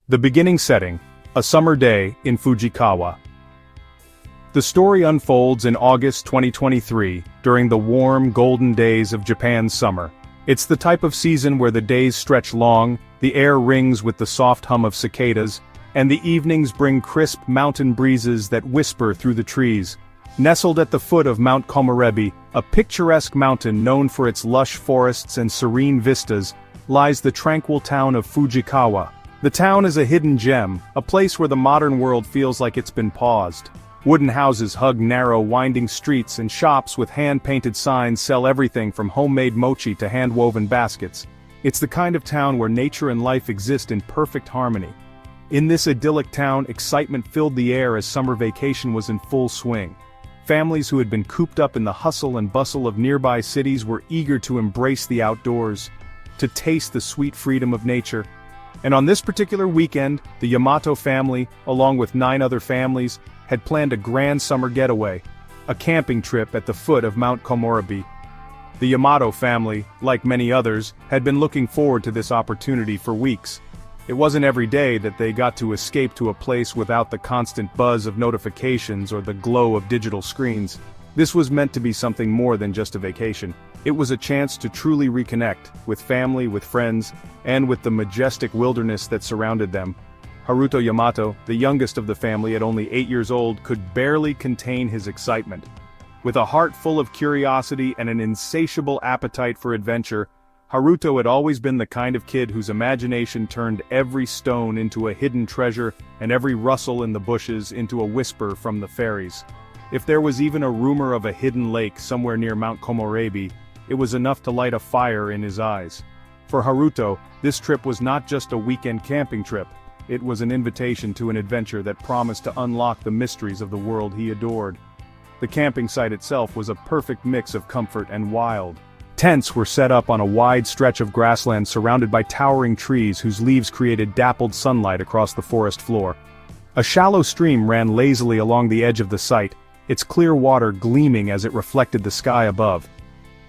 The beginning setting, a summer day in Fujikawa. The story unfolds in August 2023, during the warm, golden days of Japan's summer. It's the type of season where the days stretch long, the air rings with the soft hum of cicadas, and the evenings bring crisp mountain breezes that whisper through the trees. Nestled at the foot of Mount Komorebi, a picturesque mountain known for its lush forests and serene vistas, lies the tranquil town of Fujikawa. The town is a hidden gem, a place where the modern world feels like it's been paused. Wooden houses hug narrow, winding streets, and shops with hand-painted signs sell everything from homemade mochi to hand-woven baskets. It's the kind of town where nature and life exist in perfect harmony. In this idyllic town, excitement filled the air as summer vacation was in full swing. Families who had been cooped up in the hustle and bustle of nearby cities were eager to embrace the outdoors, to taste the sweet freedom of nature. And on this particular weekend, the Yamato family, along with 9 other families, had planned a grand summer getaway, a camping trip at the foot of Mount Komorebi. The Yamato family, like many others, had been looking forward to this opportunity for weeks. It wasn't every day that they got to escape to a place without the constant buzz of notifications or the glow of digital screens. This was meant to be something more than just a vacation. It was a chance to truly reconnect, with family, with friends, and with the majestic wilderness that surrounded them. Haruto Yamato, the youngest of the family at only 8 years old, could barely contain his excitement. With a heart full of curiosity and an insatiable appetite for adventure, Haruto had always been the kind of kid whose imagination turned every stone into a hidden treasure and every rustle in the bushes into a whisper from the fairies. If there was even a rumor of a hidden lake somewhere near Mount Komorebi, it was enough to light a fire in his eyes. For Haruto, this trip was not just a weekend camping trip. It was an invitation to an adventure that promised to unlock the mysteries of the world he adored. The camping site itself was a perfect mix of comfort and wild. Tents were set up on a wide stretch of grassland surrounded by towering trees whose leaves created dappled sunlight across the forest floor. A shallow stream ran lazily along the edge of the site, its clear water gleaming as it reflected the sky above.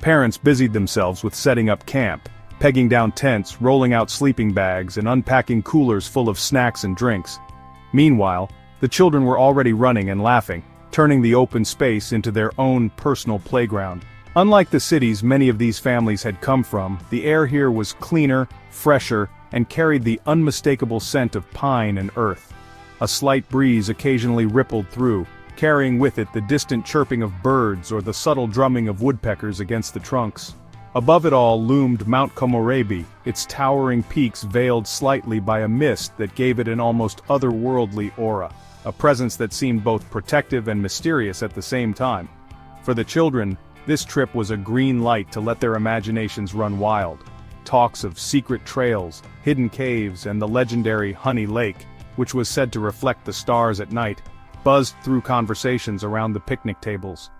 Parents busied themselves with setting up camp, pegging down tents, rolling out sleeping bags, and unpacking coolers full of snacks and drinks. Meanwhile, the children were already running and laughing, turning the open space into their own personal playground. Unlike the cities many of these families had come from, the air here was cleaner, fresher, and carried the unmistakable scent of pine and earth. A slight breeze occasionally rippled through, carrying with it the distant chirping of birds or the subtle drumming of woodpeckers against the trunks. Above it all loomed Mount Komorebi, its towering peaks veiled slightly by a mist that gave it an almost otherworldly aura, a presence that seemed both protective and mysterious at the same time. For the children, this trip was a green light to let their imaginations run wild. Talks of secret trails, hidden caves, and the legendary Honey Lake, which was said to reflect the stars at night, buzzed through conversations around the picnic tables.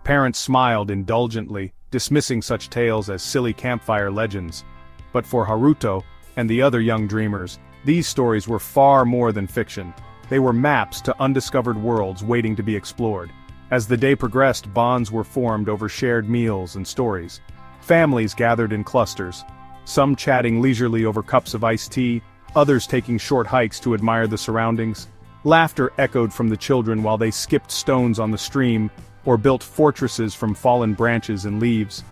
Parents smiled indulgently, dismissing such tales as silly campfire legends. But for Haruto, and the other young dreamers, these stories were far more than fiction. They were maps to undiscovered worlds waiting to be explored. As the day progressed, bonds were formed over shared meals and stories. Families gathered in clusters, some chatting leisurely over cups of iced tea, others taking short hikes to admire the surroundings. Laughter echoed from the children while they skipped stones on the stream, or built fortresses from fallen branches and leaves.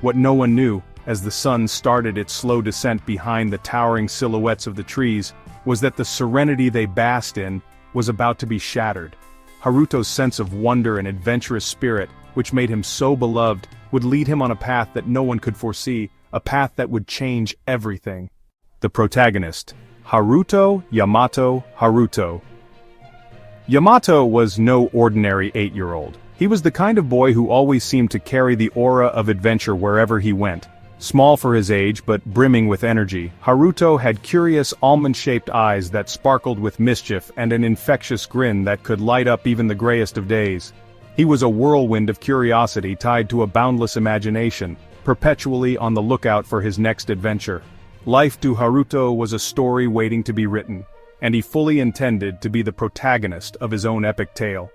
What no one knew, as the sun started its slow descent behind the towering silhouettes of the trees, was that the serenity they basked in was about to be shattered. Haruto's sense of wonder and adventurous spirit, which made him so beloved, would lead him on a path that no one could foresee, a path that would change everything. The protagonist, Haruto Yamato. Haruto Yamato was no ordinary 8-year-old. He was the kind of boy who always seemed to carry the aura of adventure wherever he went. Small for his age but brimming with energy, Haruto had curious almond-shaped eyes that sparkled with mischief and an infectious grin that could light up even the grayest of days. He was a whirlwind of curiosity tied to a boundless imagination, perpetually on the lookout for his next adventure. Life to Haruto was a story waiting to be written, and he fully intended to be the protagonist of his own epic tale.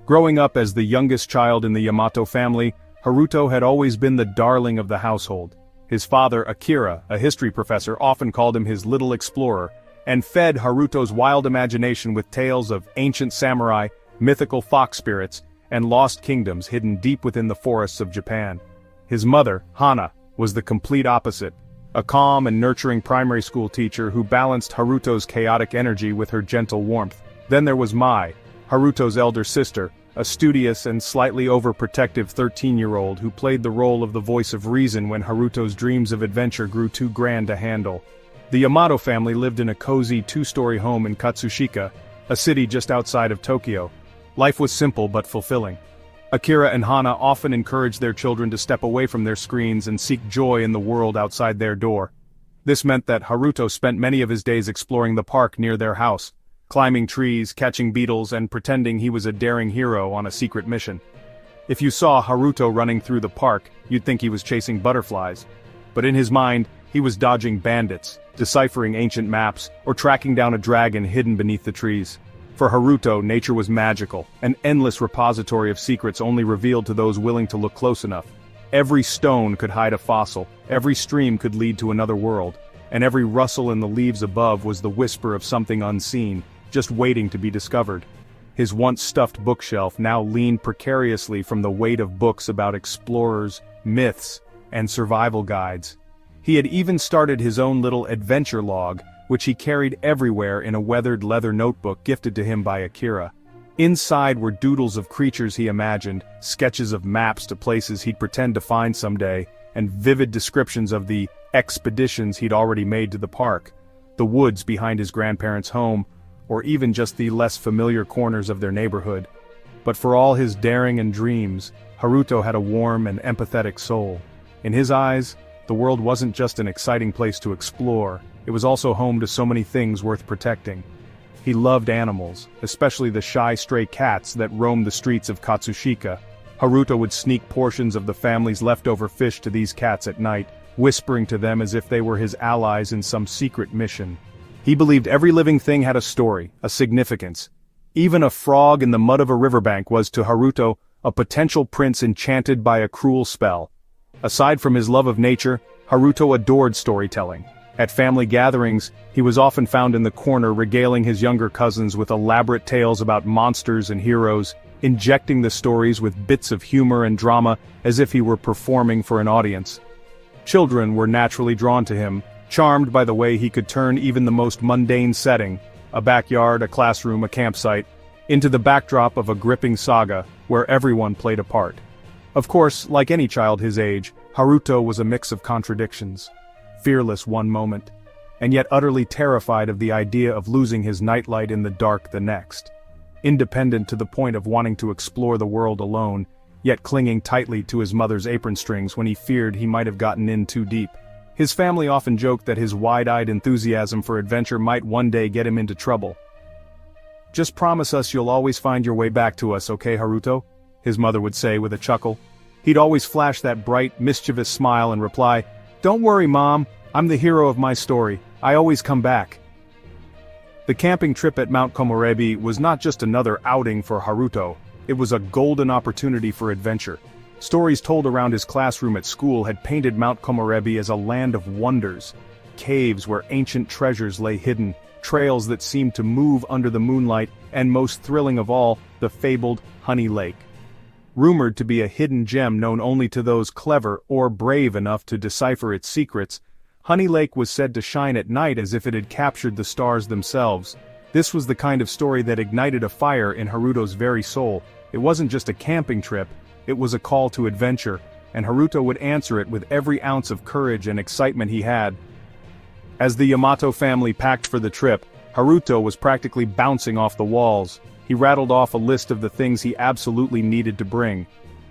Growing up as the youngest child in the Yamato family, Haruto had always been the darling of the household. His father, Akira, a history professor, often called him his little explorer, and fed Haruto's wild imagination with tales of ancient samurai, mythical fox spirits, and lost kingdoms hidden deep within the forests of Japan. His mother, Hana, was the complete opposite, a calm and nurturing primary school teacher who balanced Haruto's chaotic energy with her gentle warmth. Then there was Mai, Haruto's elder sister, a studious and slightly overprotective 13-year-old who played the role of the voice of reason when Haruto's dreams of adventure grew too grand to handle. The Yamato family lived in a cozy two-story home in Katsushika, a city just outside of Tokyo. Life was simple but fulfilling. Akira and Hana often encouraged their children to step away from their screens and seek joy in the world outside their door. This meant that Haruto spent many of his days exploring the park near their house, climbing trees, catching beetles, and pretending he was a daring hero on a secret mission. If you saw Haruto running through the park, you'd think he was chasing butterflies. But in his mind, he was dodging bandits, deciphering ancient maps, or tracking down a dragon hidden beneath the trees. For Haruto, nature was magical, an endless repository of secrets only revealed to those willing to look close enough. Every stone could hide a fossil, every stream could lead to another world, and every rustle in the leaves above was the whisper of something unseen, just waiting to be discovered. His once stuffed bookshelf now leaned precariously from the weight of books about explorers, myths, and survival guides. He had even started his own little adventure log, which he carried everywhere in a weathered leather notebook gifted to him by Akira. Inside were doodles of creatures he imagined, sketches of maps to places he'd pretend to find someday, and vivid descriptions of the expeditions he'd already made to the park, the woods behind his grandparents' home, or even just the less familiar corners of their neighborhood. But for all his daring and dreams, Haruto had a warm and empathetic soul. In his eyes, the world wasn't just an exciting place to explore, it was also home to so many things worth protecting. He loved animals, especially the shy stray cats that roamed the streets of Katsushika. Haruto would sneak portions of the family's leftover fish to these cats at night, whispering to them as if they were his allies in some secret mission. He believed every living thing had a story, a significance. Even a frog in the mud of a riverbank was to Haruto a potential prince enchanted by a cruel spell. Aside from his love of nature, Haruto adored storytelling. At family gatherings, he was often found in the corner regaling his younger cousins with elaborate tales about monsters and heroes, injecting the stories with bits of humor and drama as if he were performing for an audience. Children were naturally drawn to him, charmed by the way he could turn even the most mundane setting, a backyard, a classroom, a campsite, into the backdrop of a gripping saga where everyone played a part. Of course, like any child his age, Haruto was a mix of contradictions. Fearless one moment, and yet utterly terrified of the idea of losing his nightlight in the dark the next. Independent to the point of wanting to explore the world alone, yet clinging tightly to his mother's apron strings when he feared he might have gotten in too deep. His family often joked that his wide-eyed enthusiasm for adventure might one day get him into trouble. "Just promise us you'll always find your way back to us, okay, Haruto?" his mother would say with a chuckle. He'd always flash that bright, mischievous smile and reply, "Don't worry, Mom, I'm the hero of my story, I always come back." The camping trip at Mount Komorebi was not just another outing for Haruto, it was a golden opportunity for adventure. Stories told around his classroom at school had painted Mount Komorebi as a land of wonders, caves where ancient treasures lay hidden, trails that seemed to move under the moonlight, and most thrilling of all, the fabled Honey Lake. Rumored to be a hidden gem known only to those clever or brave enough to decipher its secrets, Honey Lake was said to shine at night as if it had captured the stars themselves. This was the kind of story that ignited a fire in Haruto's very soul. It wasn't just a camping trip, it was a call to adventure, and Haruto would answer it with every ounce of courage and excitement he had. As the Yamato family packed for the trip, Haruto was practically bouncing off the walls. He rattled off a list of the things he absolutely needed to bring.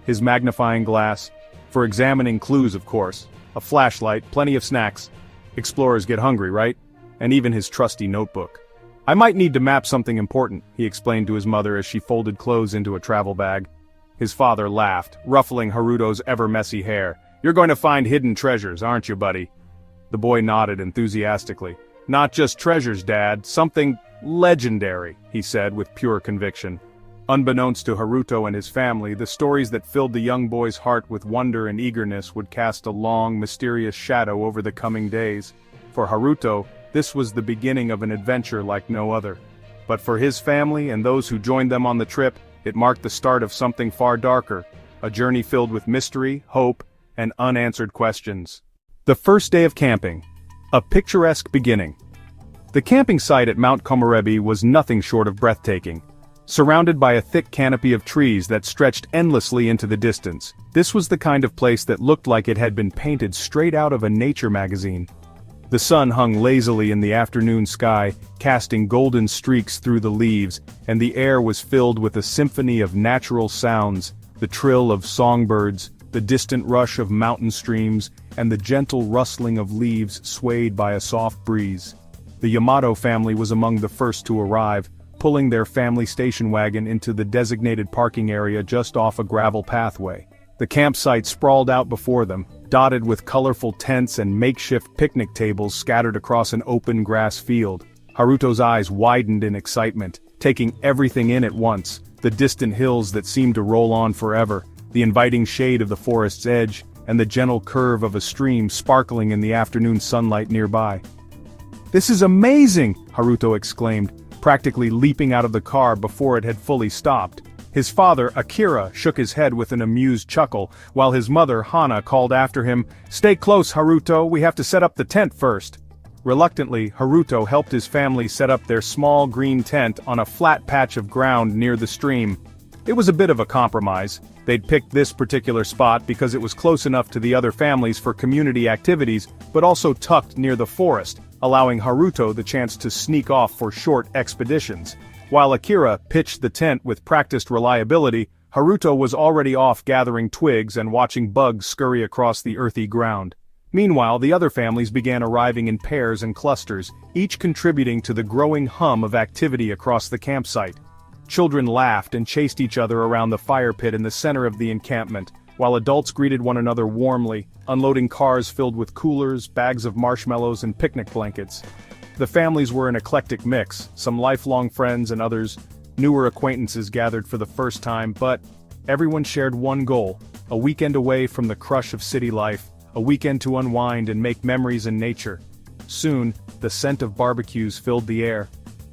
His magnifying glass, for examining clues of course, a flashlight, plenty of snacks. Explorers get hungry, right? And even his trusty notebook. "I might need to map something important," he explained to his mother as she folded clothes into a travel bag. His father laughed, ruffling Haruto's ever-messy hair. "You're going to find hidden treasures, aren't you, buddy?" The boy nodded enthusiastically. "Not just treasures, Dad, something legendary," he said with pure conviction. Unbeknownst to Haruto and his family, the stories that filled the young boy's heart with wonder and eagerness would cast a long, mysterious shadow over the coming days. For Haruto, This was the beginning of an adventure like no other. But for his family and those who joined them on the trip, it marked the start of something far darker, a journey filled with mystery, hope, and unanswered questions. The first day of camping. A picturesque beginning. The camping site at Mount Komorebi was nothing short of breathtaking. Surrounded by a thick canopy of trees that stretched endlessly into the distance, this was the kind of place that looked like it had been painted straight out of a nature magazine. The sun hung lazily in the afternoon sky, casting golden streaks through the leaves, and the air was filled with a symphony of natural sounds, the trill of songbirds, the distant rush of mountain streams, and the gentle rustling of leaves swayed by a soft breeze. The Yamato family was among the first to arrive, pulling their family station wagon into the designated parking area just off a gravel pathway. The campsite sprawled out before them, dotted with colorful tents and makeshift picnic tables scattered across an open grass field. Haruto's eyes widened in excitement, taking everything in at once, the distant hills that seemed to roll on forever, the inviting shade of the forest's edge, and the gentle curve of a stream sparkling in the afternoon sunlight nearby. "This is amazing!" Haruto exclaimed, practically leaping out of the car before it had fully stopped. His father, Akira, shook his head with an amused chuckle, while his mother, Hana, called after him, "Stay close, Haruto, we have to set up the tent first." Reluctantly, Haruto helped his family set up their small green tent on a flat patch of ground near the stream. It was a bit of a compromise. They'd picked this particular spot because it was close enough to the other families for community activities, but also tucked near the forest, allowing Haruto the chance to sneak off for short expeditions. While Akira pitched the tent with practiced reliability, Haruto was already off gathering twigs and watching bugs scurry across the earthy ground. Meanwhile, the other families began arriving in pairs and clusters, each contributing to the growing hum of activity across the campsite. Children laughed and chased each other around the fire pit in the center of the encampment, while adults greeted one another warmly, unloading cars filled with coolers, bags of marshmallows, and picnic blankets. The families were an eclectic mix, some lifelong friends and others, newer acquaintances gathered for the first time, but everyone shared one goal, a weekend away from the crush of city life, a weekend to unwind and make memories in nature. Soon, the scent of barbecues filled the air.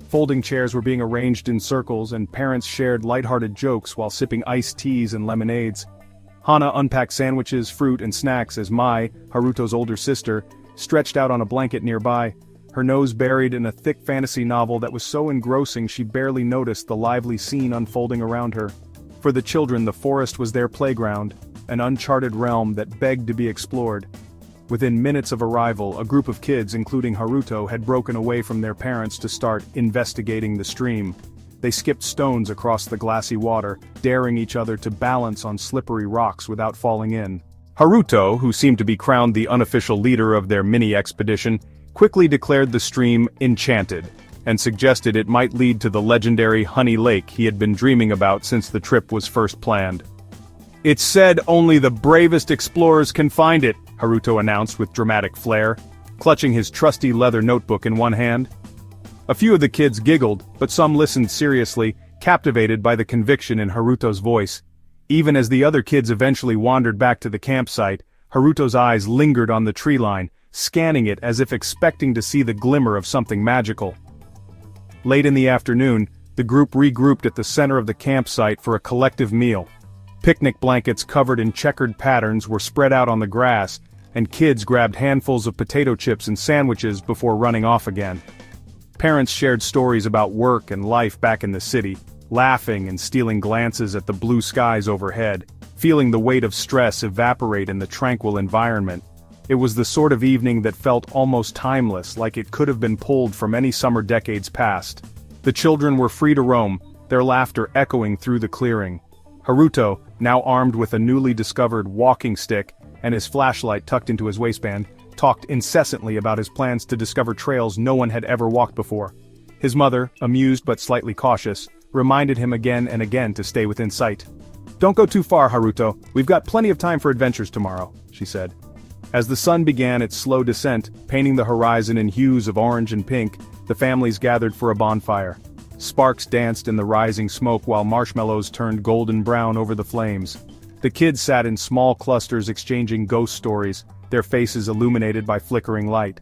Folding chairs were being arranged in circles and parents shared lighthearted jokes while sipping iced teas and lemonades. Hana unpacked sandwiches, fruit, and snacks as Mai, Haruto's older sister, stretched out on a blanket nearby, her nose buried in a thick fantasy novel that was so engrossing she barely noticed the lively scene unfolding around her. For the children, the forest was their playground, an uncharted realm that begged to be explored. Within minutes of arrival, a group of kids, including Haruto, had broken away from their parents to start investigating the stream. They skipped stones across the glassy water, daring each other to balance on slippery rocks without falling in. Haruto, who seemed to be crowned the unofficial leader of their mini-expedition, quickly declared the stream enchanted, and suggested it might lead to the legendary Honey Lake he had been dreaming about since the trip was first planned. "It's said only the bravest explorers can find it," Haruto announced with dramatic flair, clutching his trusty leather notebook in one hand. A few of the kids giggled, but some listened seriously, captivated by the conviction in Haruto's voice. Even as the other kids eventually wandered back to the campsite, Haruto's eyes lingered on the tree line, scanning it as if expecting to see the glimmer of something magical. Late in the afternoon, the group regrouped at the center of the campsite for a collective meal. Picnic blankets covered in checkered patterns were spread out on the grass, and kids grabbed handfuls of potato chips and sandwiches before running off again. Parents shared stories about work and life back in the city, laughing and stealing glances at the blue skies overhead, feeling the weight of stress evaporate in the tranquil environment. It was the sort of evening that felt almost timeless, like it could have been pulled from any summer decades past. The children were free to roam, their laughter echoing through the clearing. Haruto, now armed with a newly discovered walking stick and his flashlight tucked into his waistband, talked incessantly about his plans to discover trails no one had ever walked before. His mother, amused but slightly cautious, reminded him again and again to stay within sight. "Don't go too far, Haruto, we've got plenty of time for adventures tomorrow," she said. As the sun began its slow descent, painting the horizon in hues of orange and pink, the families gathered for a bonfire. Sparks danced in the rising smoke while marshmallows turned golden brown over the flames. The kids sat in small clusters exchanging ghost stories, their faces illuminated by flickering light.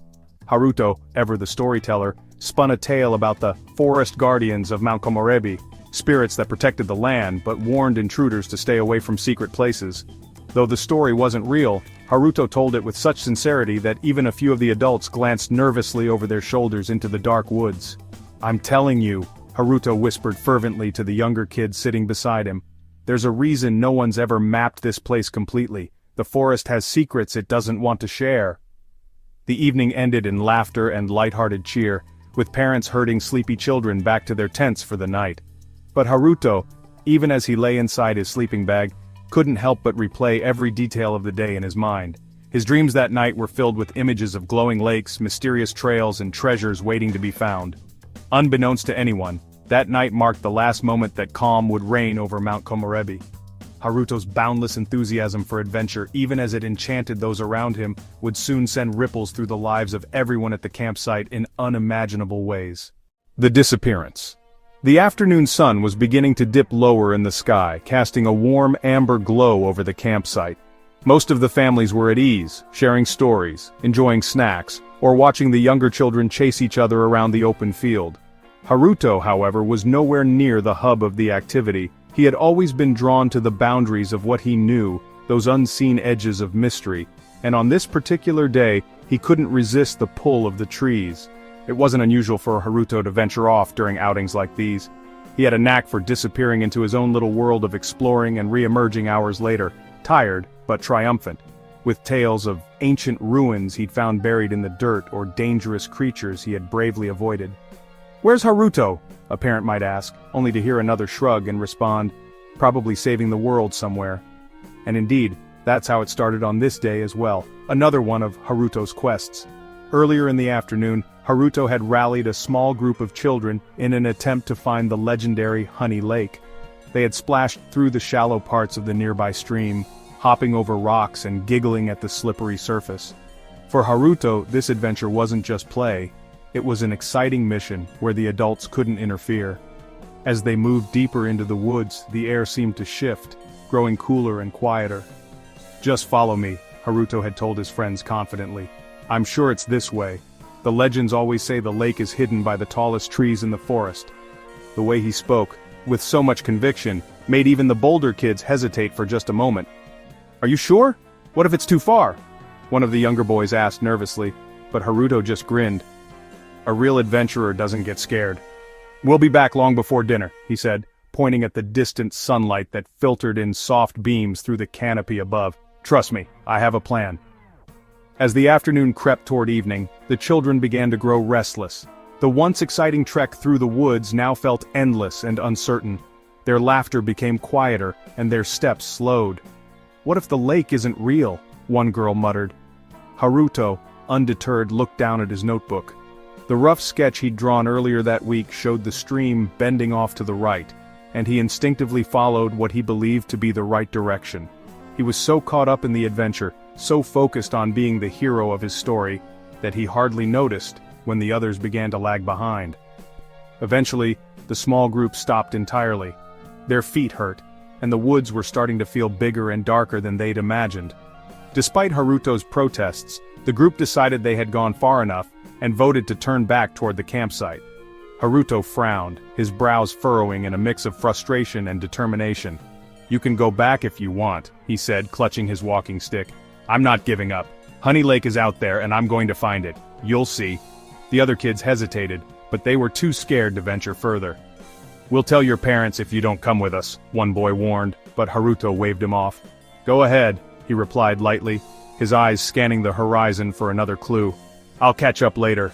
Haruto, ever the storyteller, spun a tale about the forest guardians of Mount Komorebi, spirits that protected the land but warned intruders to stay away from secret places. Though the story wasn't real, Haruto told it with such sincerity that even a few of the adults glanced nervously over their shoulders into the dark woods. "I'm telling you," Haruto whispered fervently to the younger kids sitting beside him. "There's a reason no one's ever mapped this place completely. The forest has secrets it doesn't want to share." The evening ended in laughter and light-hearted cheer, with parents herding sleepy children back to their tents for the night. But Haruto, even as he lay inside his sleeping bag, couldn't help but replay every detail of the day in his mind. His dreams that night were filled with images of glowing lakes, mysterious trails, and treasures waiting to be found. Unbeknownst to anyone, that night marked the last moment that calm would reign over Mount Komorebi. Haruto's boundless enthusiasm for adventure, even as it enchanted those around him, would soon send ripples through the lives of everyone at the campsite in unimaginable ways. The disappearance. The afternoon sun was beginning to dip lower in the sky, casting a warm amber glow over the campsite. Most of the families were at ease, sharing stories, enjoying snacks, or watching the younger children chase each other around the open field. Haruto, however, was nowhere near the hub of the activity. He had always been drawn to the boundaries of what he knew, those unseen edges of mystery, and on this particular day, he couldn't resist the pull of the trees. It wasn't unusual for Haruto to venture off during outings like these. He had a knack for disappearing into his own little world of exploring and re-emerging hours later, tired but triumphant, with tales of ancient ruins he'd found buried in the dirt or dangerous creatures he had bravely avoided. "Where's Haruto?" a parent might ask, only to hear another shrug and respond, "Probably saving the world somewhere." And indeed, that's how it started on this day as well, another one of Haruto's quests. Earlier in the afternoon, Haruto had rallied a small group of children in an attempt to find the legendary Honey Lake. They had splashed through the shallow parts of the nearby stream, hopping over rocks and giggling at the slippery surface. For Haruto, this adventure wasn't just play. It was an exciting mission where the adults couldn't interfere. As they moved deeper into the woods, the air seemed to shift, growing cooler and quieter. "Just follow me," Haruto had told his friends confidently. "I'm sure it's this way. The legends always say the lake is hidden by the tallest trees in the forest." The way he spoke, with so much conviction, made even the bolder kids hesitate for just a moment. "Are you sure? What if it's too far?" one of the younger boys asked nervously, but Haruto just grinned. "A real adventurer doesn't get scared. We'll be back long before dinner," he said, pointing at the distant sunlight that filtered in soft beams through the canopy above. "Trust me, I have a plan." As the afternoon crept toward evening, the children began to grow restless. The once exciting trek through the woods now felt endless and uncertain. Their laughter became quieter, and their steps slowed. "What if the lake isn't real?" one girl muttered. Haruto, undeterred, looked down at his notebook. The rough sketch he'd drawn earlier that week showed the stream bending off to the right, and he instinctively followed what he believed to be the right direction. He was so caught up in the adventure, so focused on being the hero of his story, that he hardly noticed when the others began to lag behind. Eventually, the small group stopped entirely. Their feet hurt, and the woods were starting to feel bigger and darker than they'd imagined. Despite Haruto's protests, the group decided they had gone far enough, and voted to turn back toward the campsite. Haruto frowned, his brows furrowing in a mix of frustration and determination. "You can go back if you want," he said, clutching his walking stick. "I'm not giving up. Honey Lake is out there and I'm going to find it. You'll see." The other kids hesitated, but they were too scared to venture further. "We'll tell your parents if you don't come with us," one boy warned, but Haruto waved him off. "Go ahead," he replied lightly, his eyes scanning the horizon for another clue. "I'll catch up later."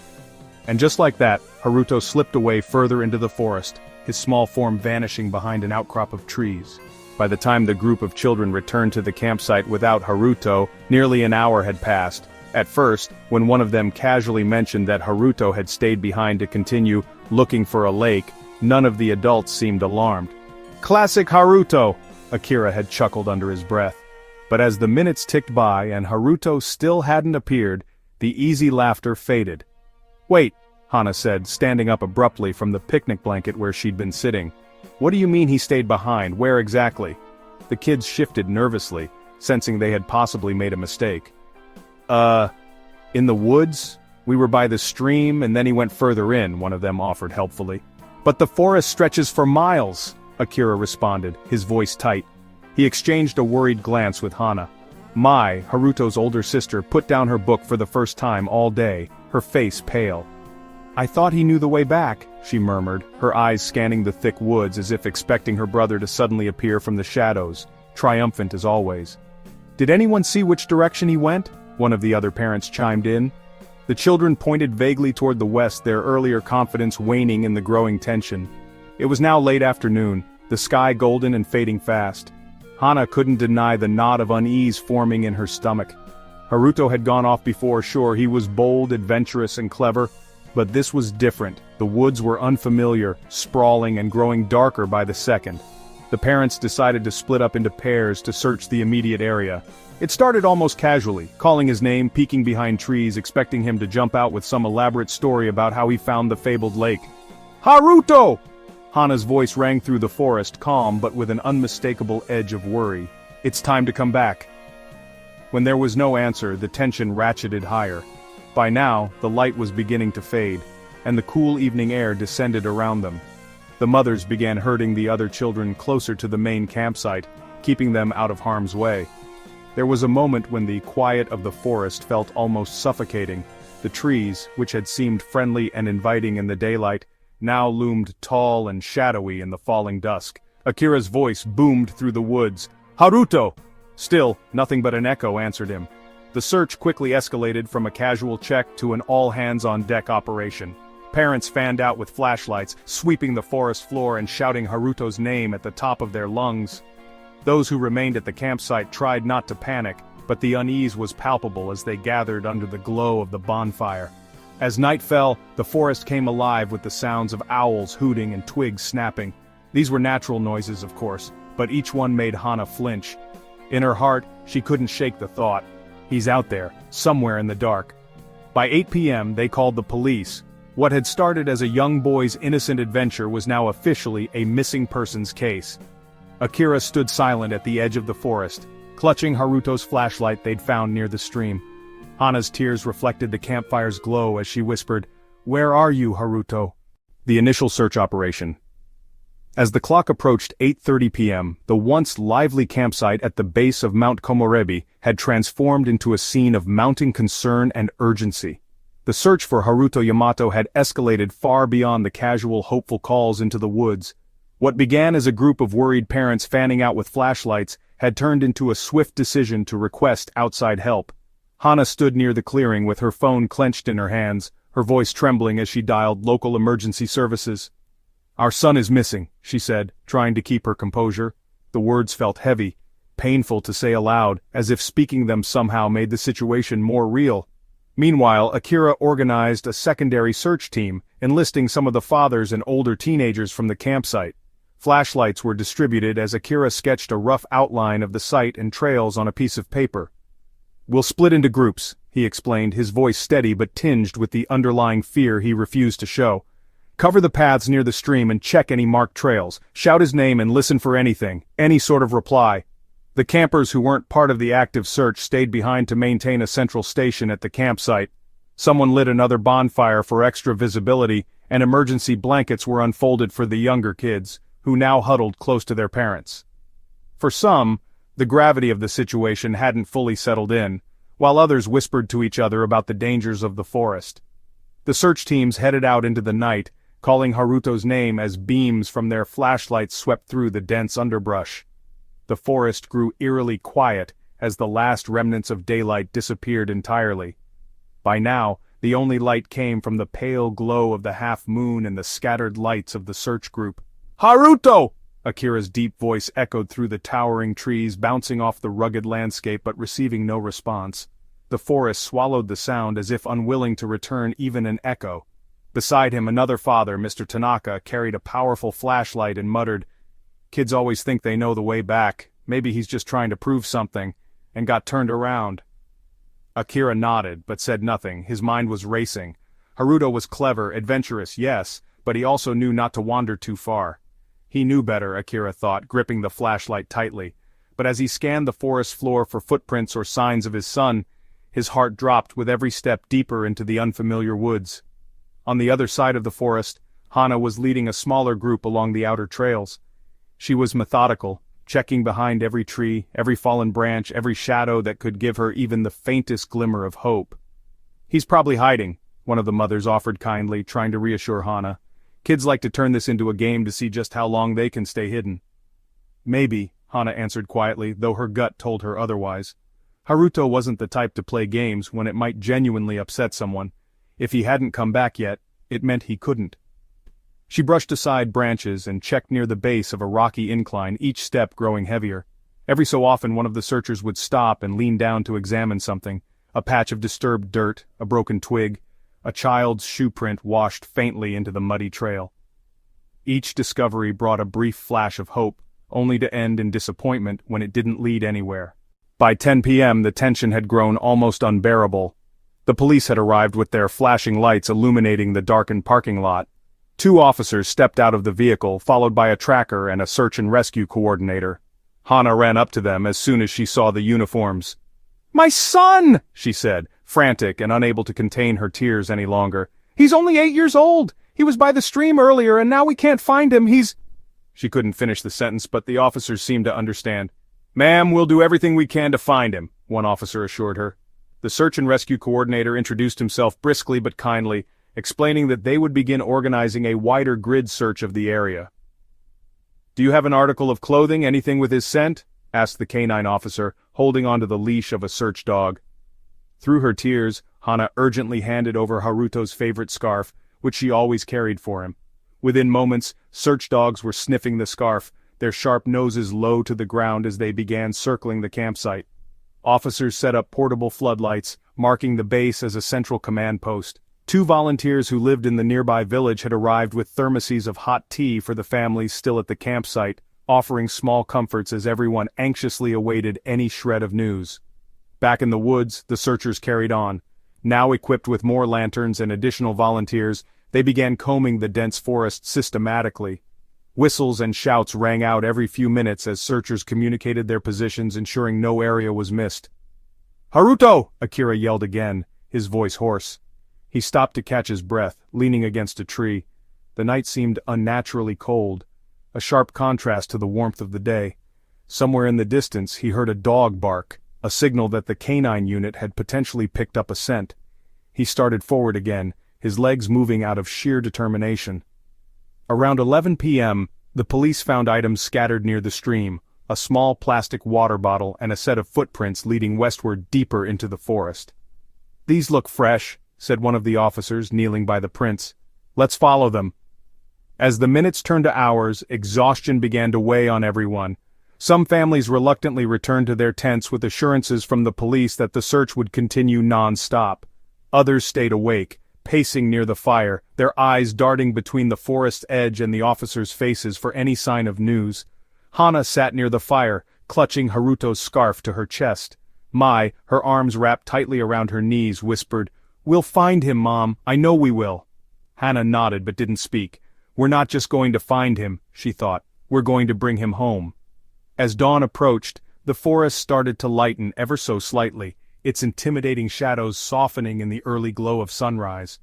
And just like that, Haruto slipped away further into the forest, his small form vanishing behind an outcrop of trees. By the time the group of children returned to the campsite without Haruto, nearly an hour had passed. At first, when one of them casually mentioned that Haruto had stayed behind to continue looking for a lake, none of the adults seemed alarmed. "Classic Haruto!" Akira had chuckled under his breath. But as the minutes ticked by and Haruto still hadn't appeared, the easy laughter faded. "Wait," Hana said, standing up abruptly from the picnic blanket where she'd been sitting. "What do you mean he stayed behind? Where exactly?" The kids shifted nervously, sensing they had possibly made a mistake. In the woods," We were by the stream and then he went further in, one of them offered helpfully. But the forest stretches for miles, Akira responded, his voice tight. He exchanged a worried glance with Hana. Mai, Haruto's older sister, put down her book for the first time all day, her face pale. I thought he knew the way back, she murmured, her eyes scanning the thick woods as if expecting her brother to suddenly appear from the shadows, triumphant as always. Did anyone see which direction he went? One of the other parents chimed in. The children pointed vaguely toward the west, their earlier confidence waning in the growing tension. It was now late afternoon, the sky golden and fading fast. Hana couldn't deny the knot of unease forming in her stomach. Haruto had gone off before, sure, he was bold, adventurous, and clever, but this was different. The woods were unfamiliar, sprawling and growing darker by the second. The parents decided to split up into pairs to search the immediate area. It started almost casually, calling his name, peeking behind trees, expecting him to jump out with some elaborate story about how he found the fabled lake. Haruto! Hana's voice rang through the forest, calm but with an unmistakable edge of worry. It's time to come back. When there was no answer, the tension ratcheted higher. By now, the light was beginning to fade, and the cool evening air descended around them. The mothers began herding the other children closer to the main campsite, keeping them out of harm's way. There was a moment when the quiet of the forest felt almost suffocating. The trees, which had seemed friendly and inviting in the daylight, now loomed tall and shadowy in the falling dusk. Akira's voice boomed through the woods. Haruto! Still, nothing but an echo answered him. The search quickly escalated from a casual check to an all-hands-on-deck operation. Parents fanned out with flashlights, sweeping the forest floor and shouting Haruto's name at the top of their lungs. Those who remained at the campsite tried not to panic, but the unease was palpable as they gathered under the glow of the bonfire. As night fell, the forest came alive with the sounds of owls hooting and twigs snapping. These were natural noises, of course, but each one made Hana flinch. In her heart, she couldn't shake the thought. He's out there, somewhere in the dark. By 8 p.m., they called the police. What had started as a young boy's innocent adventure was now officially a missing persons case. Akira stood silent at the edge of the forest, clutching Haruto's flashlight they'd found near the stream. Hana's tears reflected the campfire's glow as she whispered, "Where are you, Haruto?" The initial search operation. As the clock approached 8:30 p.m., the once lively campsite at the base of Mount Komorebi had transformed into a scene of mounting concern and urgency. The search for Haruto Yamato had escalated far beyond the casual hopeful calls into the woods. What began as a group of worried parents fanning out with flashlights had turned into a swift decision to request outside help. Hana stood near the clearing with her phone clenched in her hands, her voice trembling as she dialed local emergency services. "Our son is missing," she said, trying to keep her composure. The words felt heavy, painful to say aloud, as if speaking them somehow made the situation more real. Meanwhile, Akira organized a secondary search team, enlisting some of the fathers and older teenagers from the campsite. Flashlights were distributed as Akira sketched a rough outline of the site and trails on a piece of paper. "We'll split into groups," he explained, his voice steady but tinged with the underlying fear he refused to show. "Cover the paths near the stream and check any marked trails. Shout his name and listen for anything, any sort of reply." The campers who weren't part of the active search stayed behind to maintain a central station at the campsite. Someone lit another bonfire for extra visibility, and emergency blankets were unfolded for the younger kids, who now huddled close to their parents. For some, the gravity of the situation hadn't fully settled in, while others whispered to each other about the dangers of the forest. The search teams headed out into the night, calling Haruto's name as beams from their flashlights swept through the dense underbrush. The forest grew eerily quiet as the last remnants of daylight disappeared entirely. By now, the only light came from the pale glow of the half-moon and the scattered lights of the search group. "Haruto!" Akira's deep voice echoed through the towering trees, bouncing off the rugged landscape but receiving no response. The forest swallowed the sound as if unwilling to return even an echo. Beside him, another father, Mr. Tanaka, carried a powerful flashlight and muttered, "Kids always think they know the way back. Maybe he's just trying to prove something," and got turned around. Akira nodded, but said nothing. His mind was racing. Haruto was clever, adventurous, yes, but he also knew not to wander too far. He knew better, Akira thought, gripping the flashlight tightly. But as he scanned the forest floor for footprints or signs of his son, his heart dropped with every step deeper into the unfamiliar woods. On the other side of the forest, Hana was leading a smaller group along the outer trails. She was methodical, checking behind every tree, every fallen branch, every shadow that could give her even the faintest glimmer of hope. "He's probably hiding," one of the mothers offered kindly, trying to reassure Hana. "Kids like to turn this into a game to see just how long they can stay hidden." "Maybe," Hana answered quietly, though her gut told her otherwise. Haruto wasn't the type to play games when it might genuinely upset someone. If he hadn't come back yet, it meant he couldn't. She brushed aside branches and checked near the base of a rocky incline, each step growing heavier. Every so often one of the searchers would stop and lean down to examine something, a patch of disturbed dirt, a broken twig, a child's shoe print washed faintly into the muddy trail. Each discovery brought a brief flash of hope, only to end in disappointment when it didn't lead anywhere. By 10 p.m. the tension had grown almost unbearable. The police had arrived with their flashing lights illuminating the darkened parking lot. 2 officers stepped out of the vehicle, followed by a tracker and a search and rescue coordinator. Hana ran up to them as soon as she saw the uniforms. "My son!" she said, frantic and unable to contain her tears any longer. "He's only 8 years old! He was by the stream earlier and now we can't find him, he's—" She couldn't finish the sentence, but the officers seemed to understand. "Ma'am, we'll do everything we can to find him," one officer assured her. The search and rescue coordinator introduced himself briskly but kindly, explaining that they would begin organizing a wider grid search of the area. "Do you have an article of clothing, anything with his scent?" asked the canine officer, holding onto the leash of a search dog. Through her tears, Hana urgently handed over Haruto's favorite scarf, which she always carried for him. Within moments, search dogs were sniffing the scarf, their sharp noses low to the ground as they began circling the campsite. Officers set up portable floodlights, marking the base as a central command post. 2 volunteers who lived in the nearby village had arrived with thermoses of hot tea for the families still at the campsite, offering small comforts as everyone anxiously awaited any shred of news. Back in the woods, the searchers carried on. Now equipped with more lanterns and additional volunteers, they began combing the dense forest systematically. Whistles and shouts rang out every few minutes as searchers communicated their positions, ensuring no area was missed. "Haruto!" Akira yelled again, his voice hoarse. He stopped to catch his breath, leaning against a tree. The night seemed unnaturally cold, a sharp contrast to the warmth of the day. Somewhere in the distance he heard a dog bark, a signal that the canine unit had potentially picked up a scent. He started forward again, his legs moving out of sheer determination. Around 11 p.m., the police found items scattered near the stream, a small plastic water bottle and a set of footprints leading westward deeper into the forest. "These look fresh," said one of the officers, kneeling by the prints. "Let's follow them." As the minutes turned to hours, exhaustion began to weigh on everyone. Some families reluctantly returned to their tents with assurances from the police that the search would continue non-stop. Others stayed awake, pacing near the fire, their eyes darting between the forest edge and the officers' faces for any sign of news. Hana sat near the fire, clutching Haruto's scarf to her chest. Mai, her arms wrapped tightly around her knees, whispered, "We'll find him, Mom, I know we will." Hana nodded but didn't speak. "We're not just going to find him," she thought, "we're going to bring him home." As dawn approached, the forest started to lighten ever so slightly, its intimidating shadows softening in the early glow of sunrise.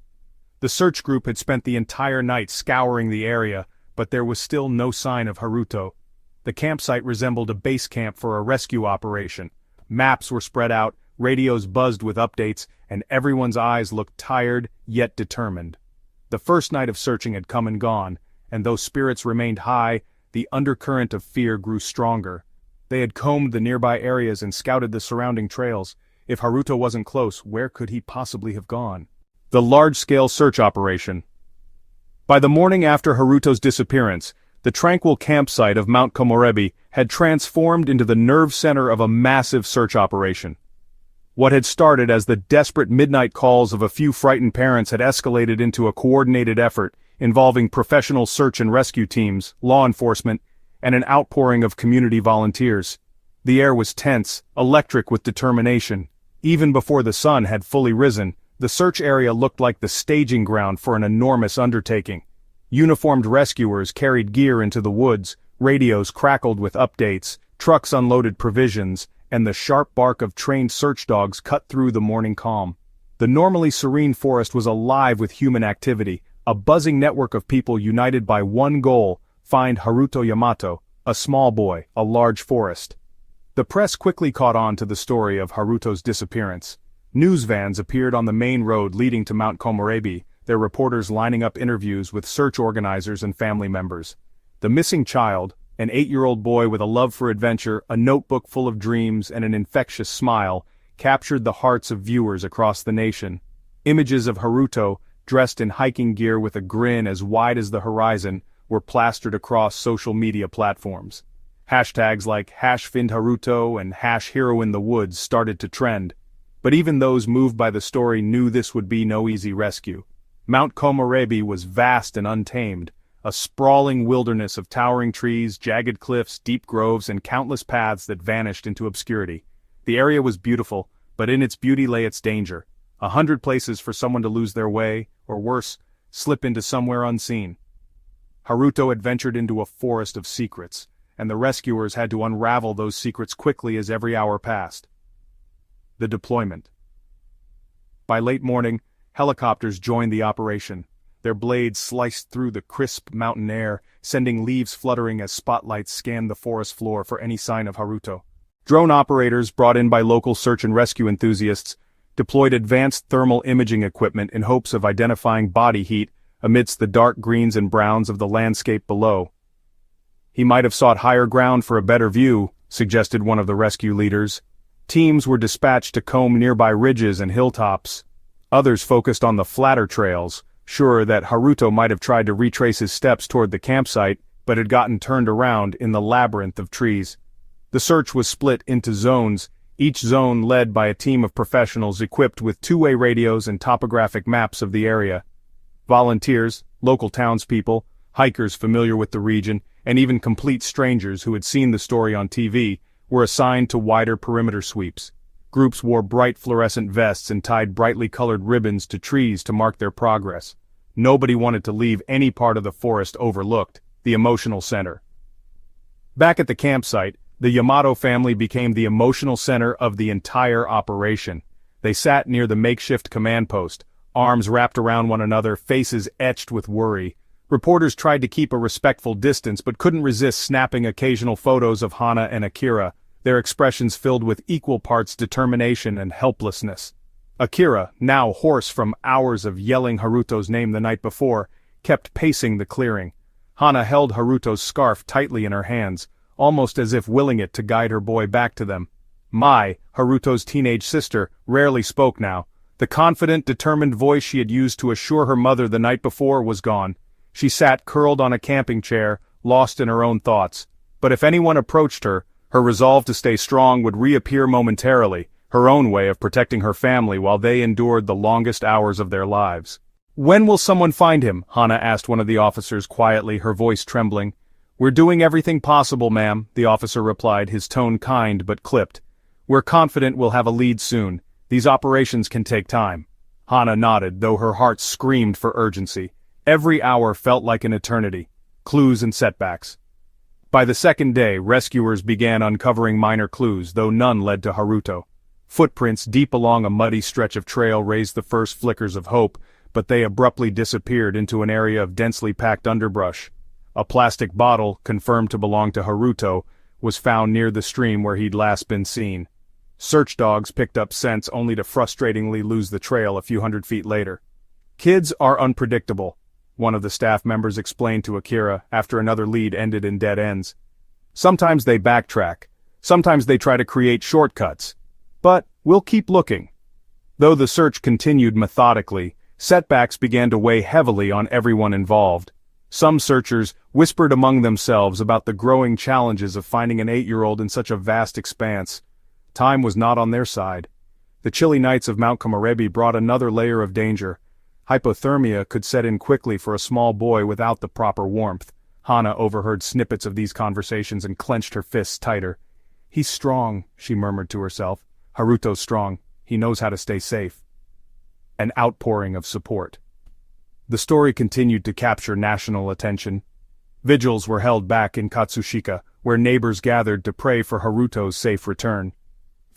The search group had spent the entire night scouring the area, but there was still no sign of Haruto. The campsite resembled a base camp for a rescue operation. Maps were spread out, radios buzzed with updates, and everyone's eyes looked tired, yet determined. The first night of searching had come and gone, and though spirits remained high, the undercurrent of fear grew stronger. They had combed the nearby areas and scouted the surrounding trails. If Haruto wasn't close, where could he possibly have gone? The large-scale search operation. By the morning after Haruto's disappearance, the tranquil campsite of Mount Komorebi had transformed into the nerve center of a massive search operation. What had started as the desperate midnight calls of a few frightened parents had escalated into a coordinated effort involving professional search and rescue teams, law enforcement, and an outpouring of community volunteers. The air was tense, electric with determination. Even before the sun had fully risen, the search area looked like the staging ground for an enormous undertaking. Uniformed rescuers carried gear into the woods, radios crackled with updates, trucks unloaded provisions, and the sharp bark of trained search dogs cut through the morning calm. The normally serene forest was alive with human activity, a buzzing network of people united by one goal: find Haruto Yamato, a small boy, a large forest. The press quickly caught on to the story of Haruto's disappearance. News vans appeared on the main road leading to Mount Komorebi, their reporters lining up interviews with search organizers and family members. The missing child, an 8-year-old boy with a love for adventure, a notebook full of dreams, and an infectious smile, captured the hearts of viewers across the nation. Images of Haruto, dressed in hiking gear with a grin as wide as the horizon, were plastered across social media platforms. Hashtags like #FindHaruto and #HeroInTheWoods started to trend. But even those moved by the story knew this would be no easy rescue. Mount Komorebi was vast and untamed, a sprawling wilderness of towering trees, jagged cliffs, deep groves, and countless paths that vanished into obscurity. The area was beautiful, but in its beauty lay its danger. 100 places for someone to lose their way, or worse, slip into somewhere unseen. Haruto had ventured into a forest of secrets, and the rescuers had to unravel those secrets quickly as every hour passed. The deployment. By late morning, helicopters joined the operation. Their blades sliced through the crisp mountain air, sending leaves fluttering as spotlights scanned the forest floor for any sign of Haruto. Drone operators, brought in by local search and rescue enthusiasts, deployed advanced thermal imaging equipment in hopes of identifying body heat amidst the dark greens and browns of the landscape below. "He might have sought higher ground for a better view," suggested one of the rescue leaders. Teams were dispatched to comb nearby ridges and hilltops. Others focused on the flatter trails, sure that Haruto might have tried to retrace his steps toward the campsite, but had gotten turned around in the labyrinth of trees. The search was split into zones, each zone led by a team of professionals equipped with two-way radios and topographic maps of the area. Volunteers, local townspeople, hikers familiar with the region, and even complete strangers who had seen the story on TV, were assigned to wider perimeter sweeps. Groups wore bright fluorescent vests and tied brightly colored ribbons to trees to mark their progress. Nobody wanted to leave any part of the forest overlooked, the emotional center. Back at the campsite, the Yamato family became the emotional center of the entire operation. They sat near the makeshift command post, arms wrapped around one another, faces etched with worry. Reporters tried to keep a respectful distance but couldn't resist snapping occasional photos of Hana and Akira, their expressions filled with equal parts determination and helplessness. Akira, now hoarse from hours of yelling Haruto's name the night before, kept pacing the clearing. Hana held Haruto's scarf tightly in her hands, almost as if willing it to guide her boy back to them. Mai, Haruto's teenage sister, rarely spoke now. The confident, determined voice she had used to assure her mother the night before was gone. She sat curled on a camping chair, lost in her own thoughts. But if anyone approached her, her resolve to stay strong would reappear momentarily, her own way of protecting her family while they endured the longest hours of their lives. "When will someone find him?" Hana asked one of the officers quietly, her voice trembling. "We're doing everything possible, ma'am," the officer replied, his tone kind but clipped. "We're confident we'll have a lead soon. These operations can take time." Hana nodded, though her heart screamed for urgency. Every hour felt like an eternity. Clues and setbacks. By the second day, rescuers began uncovering minor clues, though none led to Haruto. Footprints deep along a muddy stretch of trail raised the first flickers of hope, but they abruptly disappeared into an area of densely packed underbrush. A plastic bottle, confirmed to belong to Haruto, was found near the stream where he'd last been seen. Search dogs picked up scents only to frustratingly lose the trail a few hundred feet later. "Kids are unpredictable," one of the staff members explained to Akira after another lead ended in dead ends. "Sometimes they backtrack. Sometimes they try to create shortcuts. But we'll keep looking." Though the search continued methodically, setbacks began to weigh heavily on everyone involved. Some searchers whispered among themselves about the growing challenges of finding an 8-year-old in such a vast expanse. Time was not on their side. The chilly nights of Mount Komorebi brought another layer of danger. Hypothermia could set in quickly for a small boy without the proper warmth. Hana overheard snippets of these conversations and clenched her fists tighter. "He's strong," she murmured to herself. "Haruto's strong. He knows how to stay safe." An outpouring of support. The story continued to capture national attention. Vigils were held back in Katsushika, where neighbors gathered to pray for Haruto's safe return.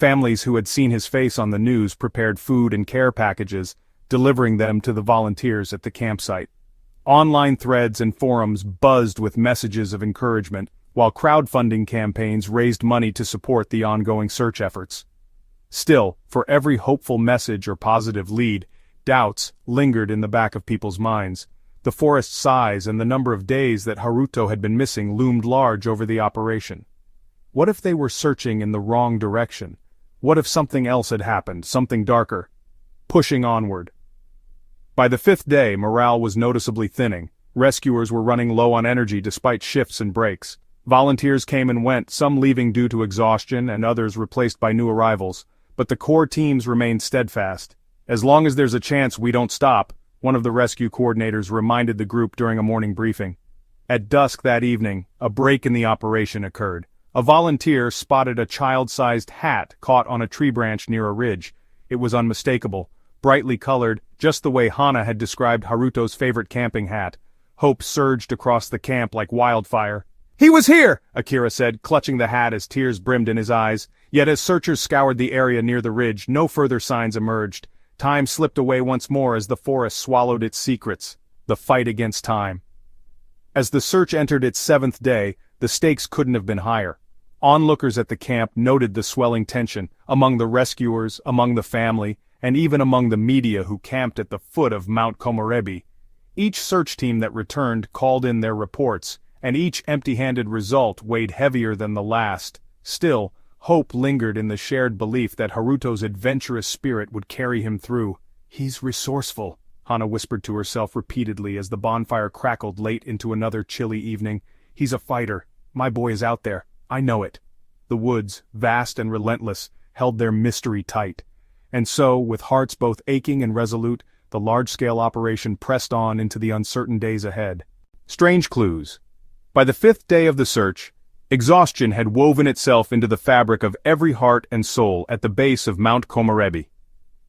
Families who had seen his face on the news prepared food and care packages, delivering them to the volunteers at the campsite. Online threads and forums buzzed with messages of encouragement, while crowdfunding campaigns raised money to support the ongoing search efforts. Still, for every hopeful message or positive lead, doubts lingered in the back of people's minds. The forest's size and the number of days that Haruto had been missing loomed large over the operation. What if they were searching in the wrong direction? What if something else had happened, something darker? Pushing onward. By the fifth day, morale was noticeably thinning. Rescuers were running low on energy despite shifts and breaks. Volunteers came and went, some leaving due to exhaustion and others replaced by new arrivals. But the core teams remained steadfast. "As long as there's a chance, we don't stop," one of the rescue coordinators reminded the group during a morning briefing. At dusk that evening, a break in the operation occurred. A volunteer spotted a child-sized hat caught on a tree branch near a ridge. It was unmistakable, brightly colored, just the way Hana had described Haruto's favorite camping hat. Hope surged across the camp like wildfire. "He was here!" Akira said, clutching the hat as tears brimmed in his eyes. Yet as searchers scoured the area near the ridge, no further signs emerged. Time slipped away once more as the forest swallowed its secrets. The fight against time. As the search entered its seventh day, the stakes couldn't have been higher. Onlookers at the camp noted the swelling tension, among the rescuers, among the family, and even among the media who camped at the foot of Mount Komorebi. Each search team that returned called in their reports, and each empty-handed result weighed heavier than the last. Still, hope lingered in the shared belief that Haruto's adventurous spirit would carry him through. "He's resourceful," Hana whispered to herself repeatedly as the bonfire crackled late into another chilly evening. "He's a fighter. My boy is out there. I know it." The woods, vast and relentless, held their mystery tight. And so, with hearts both aching and resolute, the large-scale operation pressed on into the uncertain days ahead. Strange clues. By the fifth day of the search, exhaustion had woven itself into the fabric of every heart and soul at the base of Mount Komorebi.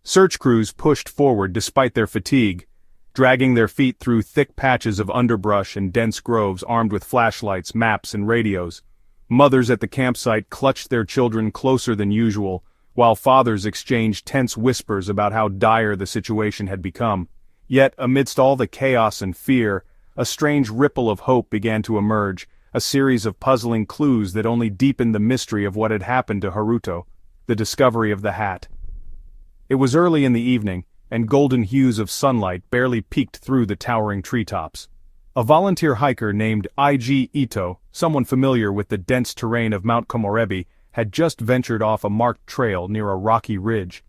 Search crews pushed forward despite their fatigue, dragging their feet through thick patches of underbrush and dense groves armed with flashlights, maps, and radios. Mothers at the campsite clutched their children closer than usual, while fathers exchanged tense whispers about how dire the situation had become. Yet, amidst all the chaos and fear, a strange ripple of hope began to emerge, a series of puzzling clues that only deepened the mystery of what had happened to Haruto, the discovery of the hat. It was early in the evening, and golden hues of sunlight barely peeked through the towering treetops. A volunteer hiker named I.G. Ito, someone familiar with the dense terrain of Mount Komorebi, had just ventured off a marked trail near a rocky ridge.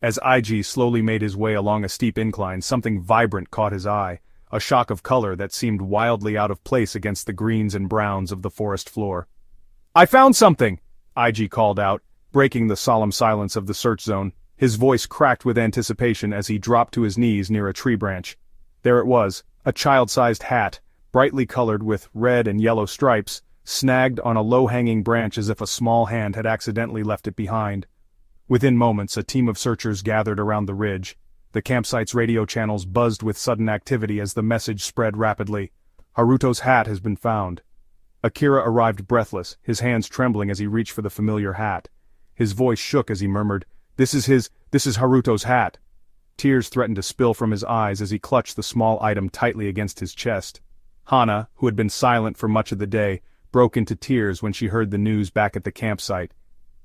As I.G. slowly made his way along a steep incline, something vibrant caught his eye, a shock of color that seemed wildly out of place against the greens and browns of the forest floor. "I found something!" I.G. called out, breaking the solemn silence of the search zone. His voice cracked with anticipation as he dropped to his knees near a tree branch. There it was, a child-sized hat, brightly colored with red and yellow stripes, snagged on a low-hanging branch as if a small hand had accidentally left it behind. Within moments, a team of searchers gathered around the ridge. The campsite's radio channels buzzed with sudden activity as the message spread rapidly. "Haruto's hat has been found." Akira arrived breathless, his hands trembling as he reached for the familiar hat. His voice shook as he murmured, This is Haruto's hat." Tears threatened to spill from his eyes as he clutched the small item tightly against his chest. Hana, who had been silent for much of the day, broke into tears when she heard the news back at the campsite.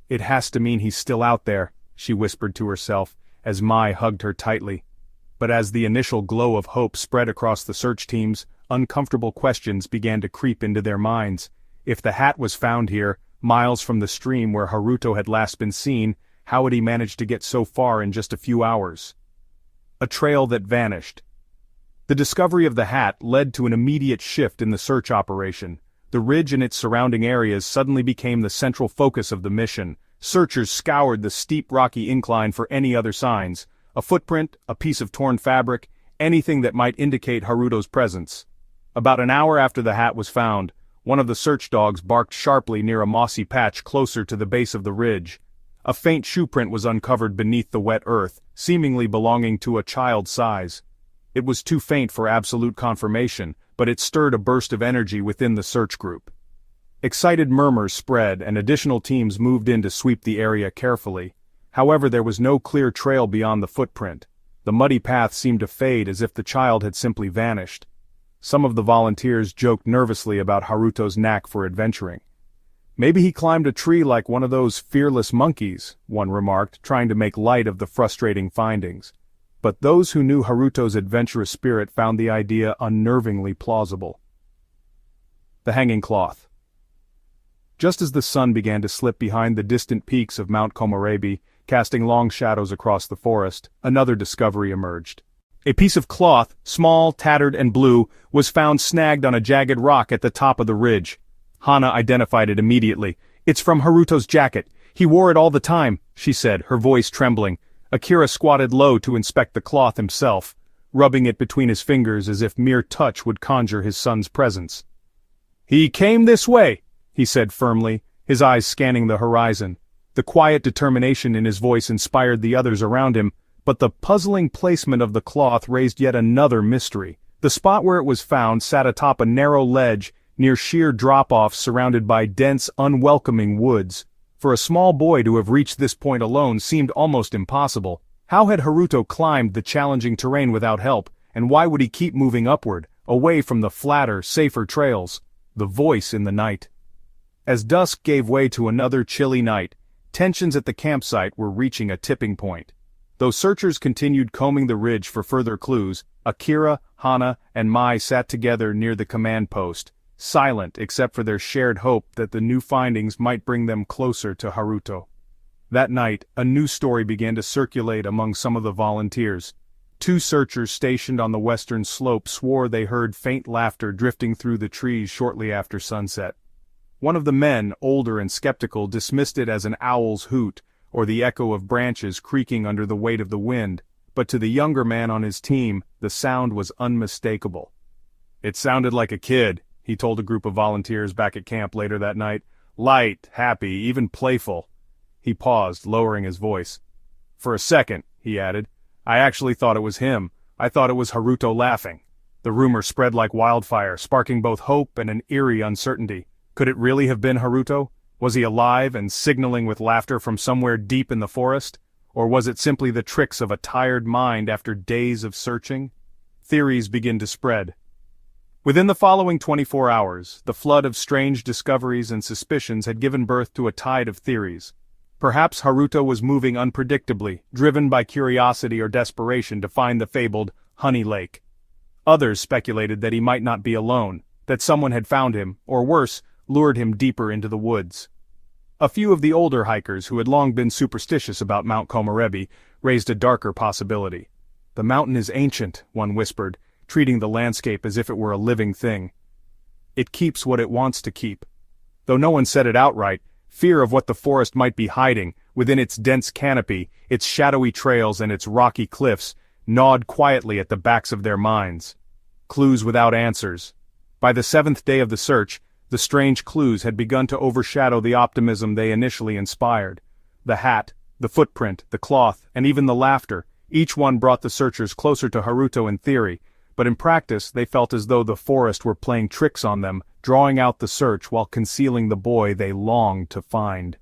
"It has to mean he's still out there," she whispered to herself, as Mai hugged her tightly. But as the initial glow of hope spread across the search teams, uncomfortable questions began to creep into their minds. If the hat was found here, miles from the stream where Haruto had last been seen, how had he managed to get so far in just a few hours? A trail that vanished. The discovery of the hat led to an immediate shift in the search operation. The ridge and its surrounding areas suddenly became the central focus of the mission. Searchers scoured the steep rocky incline for any other signs, a footprint, a piece of torn fabric, anything that might indicate Haruto's presence. About an hour after the hat was found, one of the search dogs barked sharply near a mossy patch closer to the base of the ridge. A faint shoe print was uncovered beneath the wet earth, seemingly belonging to a child's size. It was too faint for absolute confirmation, but it stirred a burst of energy within the search group. Excited murmurs spread and additional teams moved in to sweep the area carefully. However, there was no clear trail beyond the footprint. The muddy path seemed to fade as if the child had simply vanished. Some of the volunteers joked nervously about Haruto's knack for adventuring. "Maybe he climbed a tree like one of those fearless monkeys," one remarked, trying to make light of the frustrating findings. But those who knew Haruto's adventurous spirit found the idea unnervingly plausible. The hanging cloth. Just as the sun began to slip behind the distant peaks of Mount Komorebi, casting long shadows across the forest, another discovery emerged. A piece of cloth, small, tattered, and blue, was found snagged on a jagged rock at the top of the ridge. Hana identified it immediately. "It's from Haruto's jacket. He wore it all the time," she said, her voice trembling. Akira squatted low to inspect the cloth himself, rubbing it between his fingers as if mere touch would conjure his son's presence. "He came this way," he said firmly, his eyes scanning the horizon. The quiet determination in his voice inspired the others around him, but the puzzling placement of the cloth raised yet another mystery. The spot where it was found sat atop a narrow ledge, near sheer drop-offs surrounded by dense, unwelcoming woods. For a small boy to have reached this point alone seemed almost impossible. How had Haruto climbed the challenging terrain without help, and why would he keep moving upward, away from the flatter, safer trails? The voice in the night. As dusk gave way to another chilly night, tensions at the campsite were reaching a tipping point. Though searchers continued combing the ridge for further clues, Akira, Hana, and Mai sat together near the command post, silent except for their shared hope that the new findings might bring them closer to Haruto. That night, a new story began to circulate among some of the volunteers. 2 searchers stationed on the western slope swore they heard faint laughter drifting through the trees shortly after sunset. One of the men, older and skeptical, dismissed it as an owl's hoot, or the echo of branches creaking under the weight of the wind, but to the younger man on his team, the sound was unmistakable. "It sounded like a kid," he told a group of volunteers back at camp later that night. "Light, happy, even playful." He paused, lowering his voice. "For a second," he added, "I actually thought it was him. I thought it was Haruto laughing." The rumor spread like wildfire, sparking both hope and an eerie uncertainty. Could it really have been Haruto? Was he alive and signaling with laughter from somewhere deep in the forest? Or was it simply the tricks of a tired mind after days of searching? Theories began to spread. Within the following 24 hours, the flood of strange discoveries and suspicions had given birth to a tide of theories. Perhaps Haruto was moving unpredictably, driven by curiosity or desperation to find the fabled Honey Lake. Others speculated that he might not be alone, that someone had found him, or worse, lured him deeper into the woods. A few of the older hikers who had long been superstitious about Mount Komorebi raised a darker possibility. "The mountain is ancient," one whispered, treating the landscape as if it were a living thing. "It keeps what it wants to keep." Though no one said it outright, fear of what the forest might be hiding, within its dense canopy, its shadowy trails and its rocky cliffs, gnawed quietly at the backs of their minds. Clues without answers. By the 7th day of the search, the strange clues had begun to overshadow the optimism they initially inspired. The hat, the footprint, the cloth, and even the laughter, each one brought the searchers closer to Haruto in theory, but in practice they felt as though the forest were playing tricks on them, drawing out the search while concealing the boy they longed to find.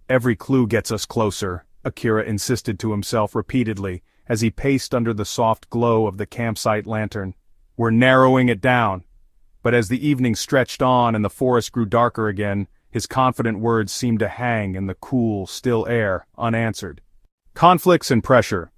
"Every clue gets us closer," Akira insisted to himself repeatedly, as he paced under the soft glow of the campsite lantern. "We're narrowing it down." But as the evening stretched on and the forest grew darker again, his confident words seemed to hang in the cool, still air, unanswered. Conflicts and pressure.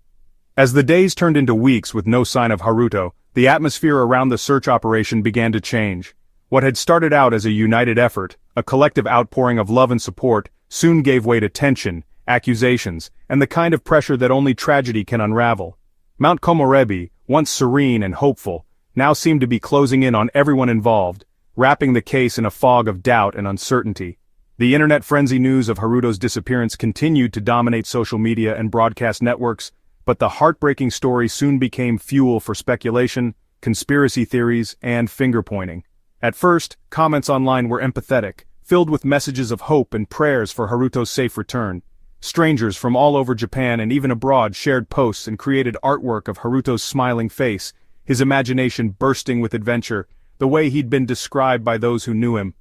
As the days turned into weeks with no sign of Haruto, the atmosphere around the search operation began to change. What had started out as a united effort, a collective outpouring of love and support, soon gave way to tension, accusations, and the kind of pressure that only tragedy can unravel. Mount Komorebi, once serene and hopeful, now seemed to be closing in on everyone involved, wrapping the case in a fog of doubt and uncertainty. The internet frenzy news of Haruto's disappearance continued to dominate social media and broadcast networks, but the heartbreaking story soon became fuel for speculation, conspiracy theories, and finger-pointing. At first, comments online were empathetic, filled with messages of hope and prayers for Haruto's safe return. Strangers from all over Japan and even abroad shared posts and created artwork of Haruto's smiling face, his imagination bursting with adventure, the way he'd been described by those who knew him.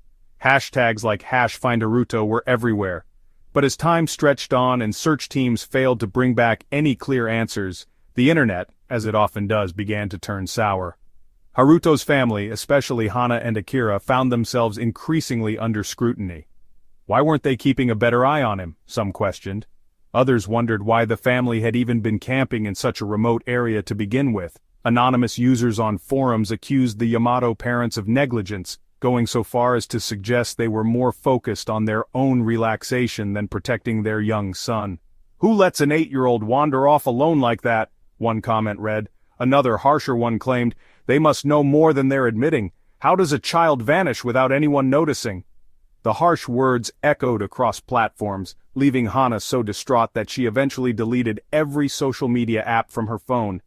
Hashtags like #FindHaruto were everywhere. But as time stretched on and search teams failed to bring back any clear answers, the internet, as it often does, began to turn sour. Haruto's family, especially Hana and Akira, found themselves increasingly under scrutiny. Why weren't they keeping a better eye on him? Some questioned. Others wondered why the family had even been camping in such a remote area to begin with. Anonymous users on forums accused the Yamato parents of negligence, going so far as to suggest they were more focused on their own relaxation than protecting their young son. "Who lets an 8-year-old wander off alone like that?" one comment read. Another, harsher one claimed, "They must know more than they're admitting. How does a child vanish without anyone noticing?" The harsh words echoed across platforms, leaving Hana so distraught that she eventually deleted every social media app from her phone.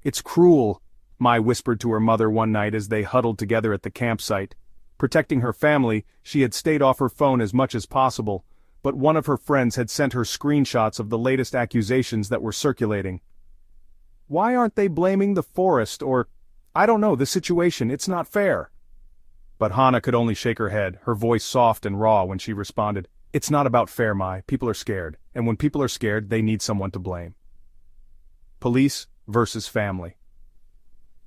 "It's cruel," Mai whispered to her mother one night as they huddled together at the campsite. Protecting her family, she had stayed off her phone as much as possible, but one of her friends had sent her screenshots of the latest accusations that were circulating. "Why aren't they blaming the forest or, I don't know, the situation? It's not fair." But Hana could only shake her head, her voice soft and raw when she responded, "It's not about fair, Mai. People are scared, and when people are scared, they need someone to blame." Police versus family.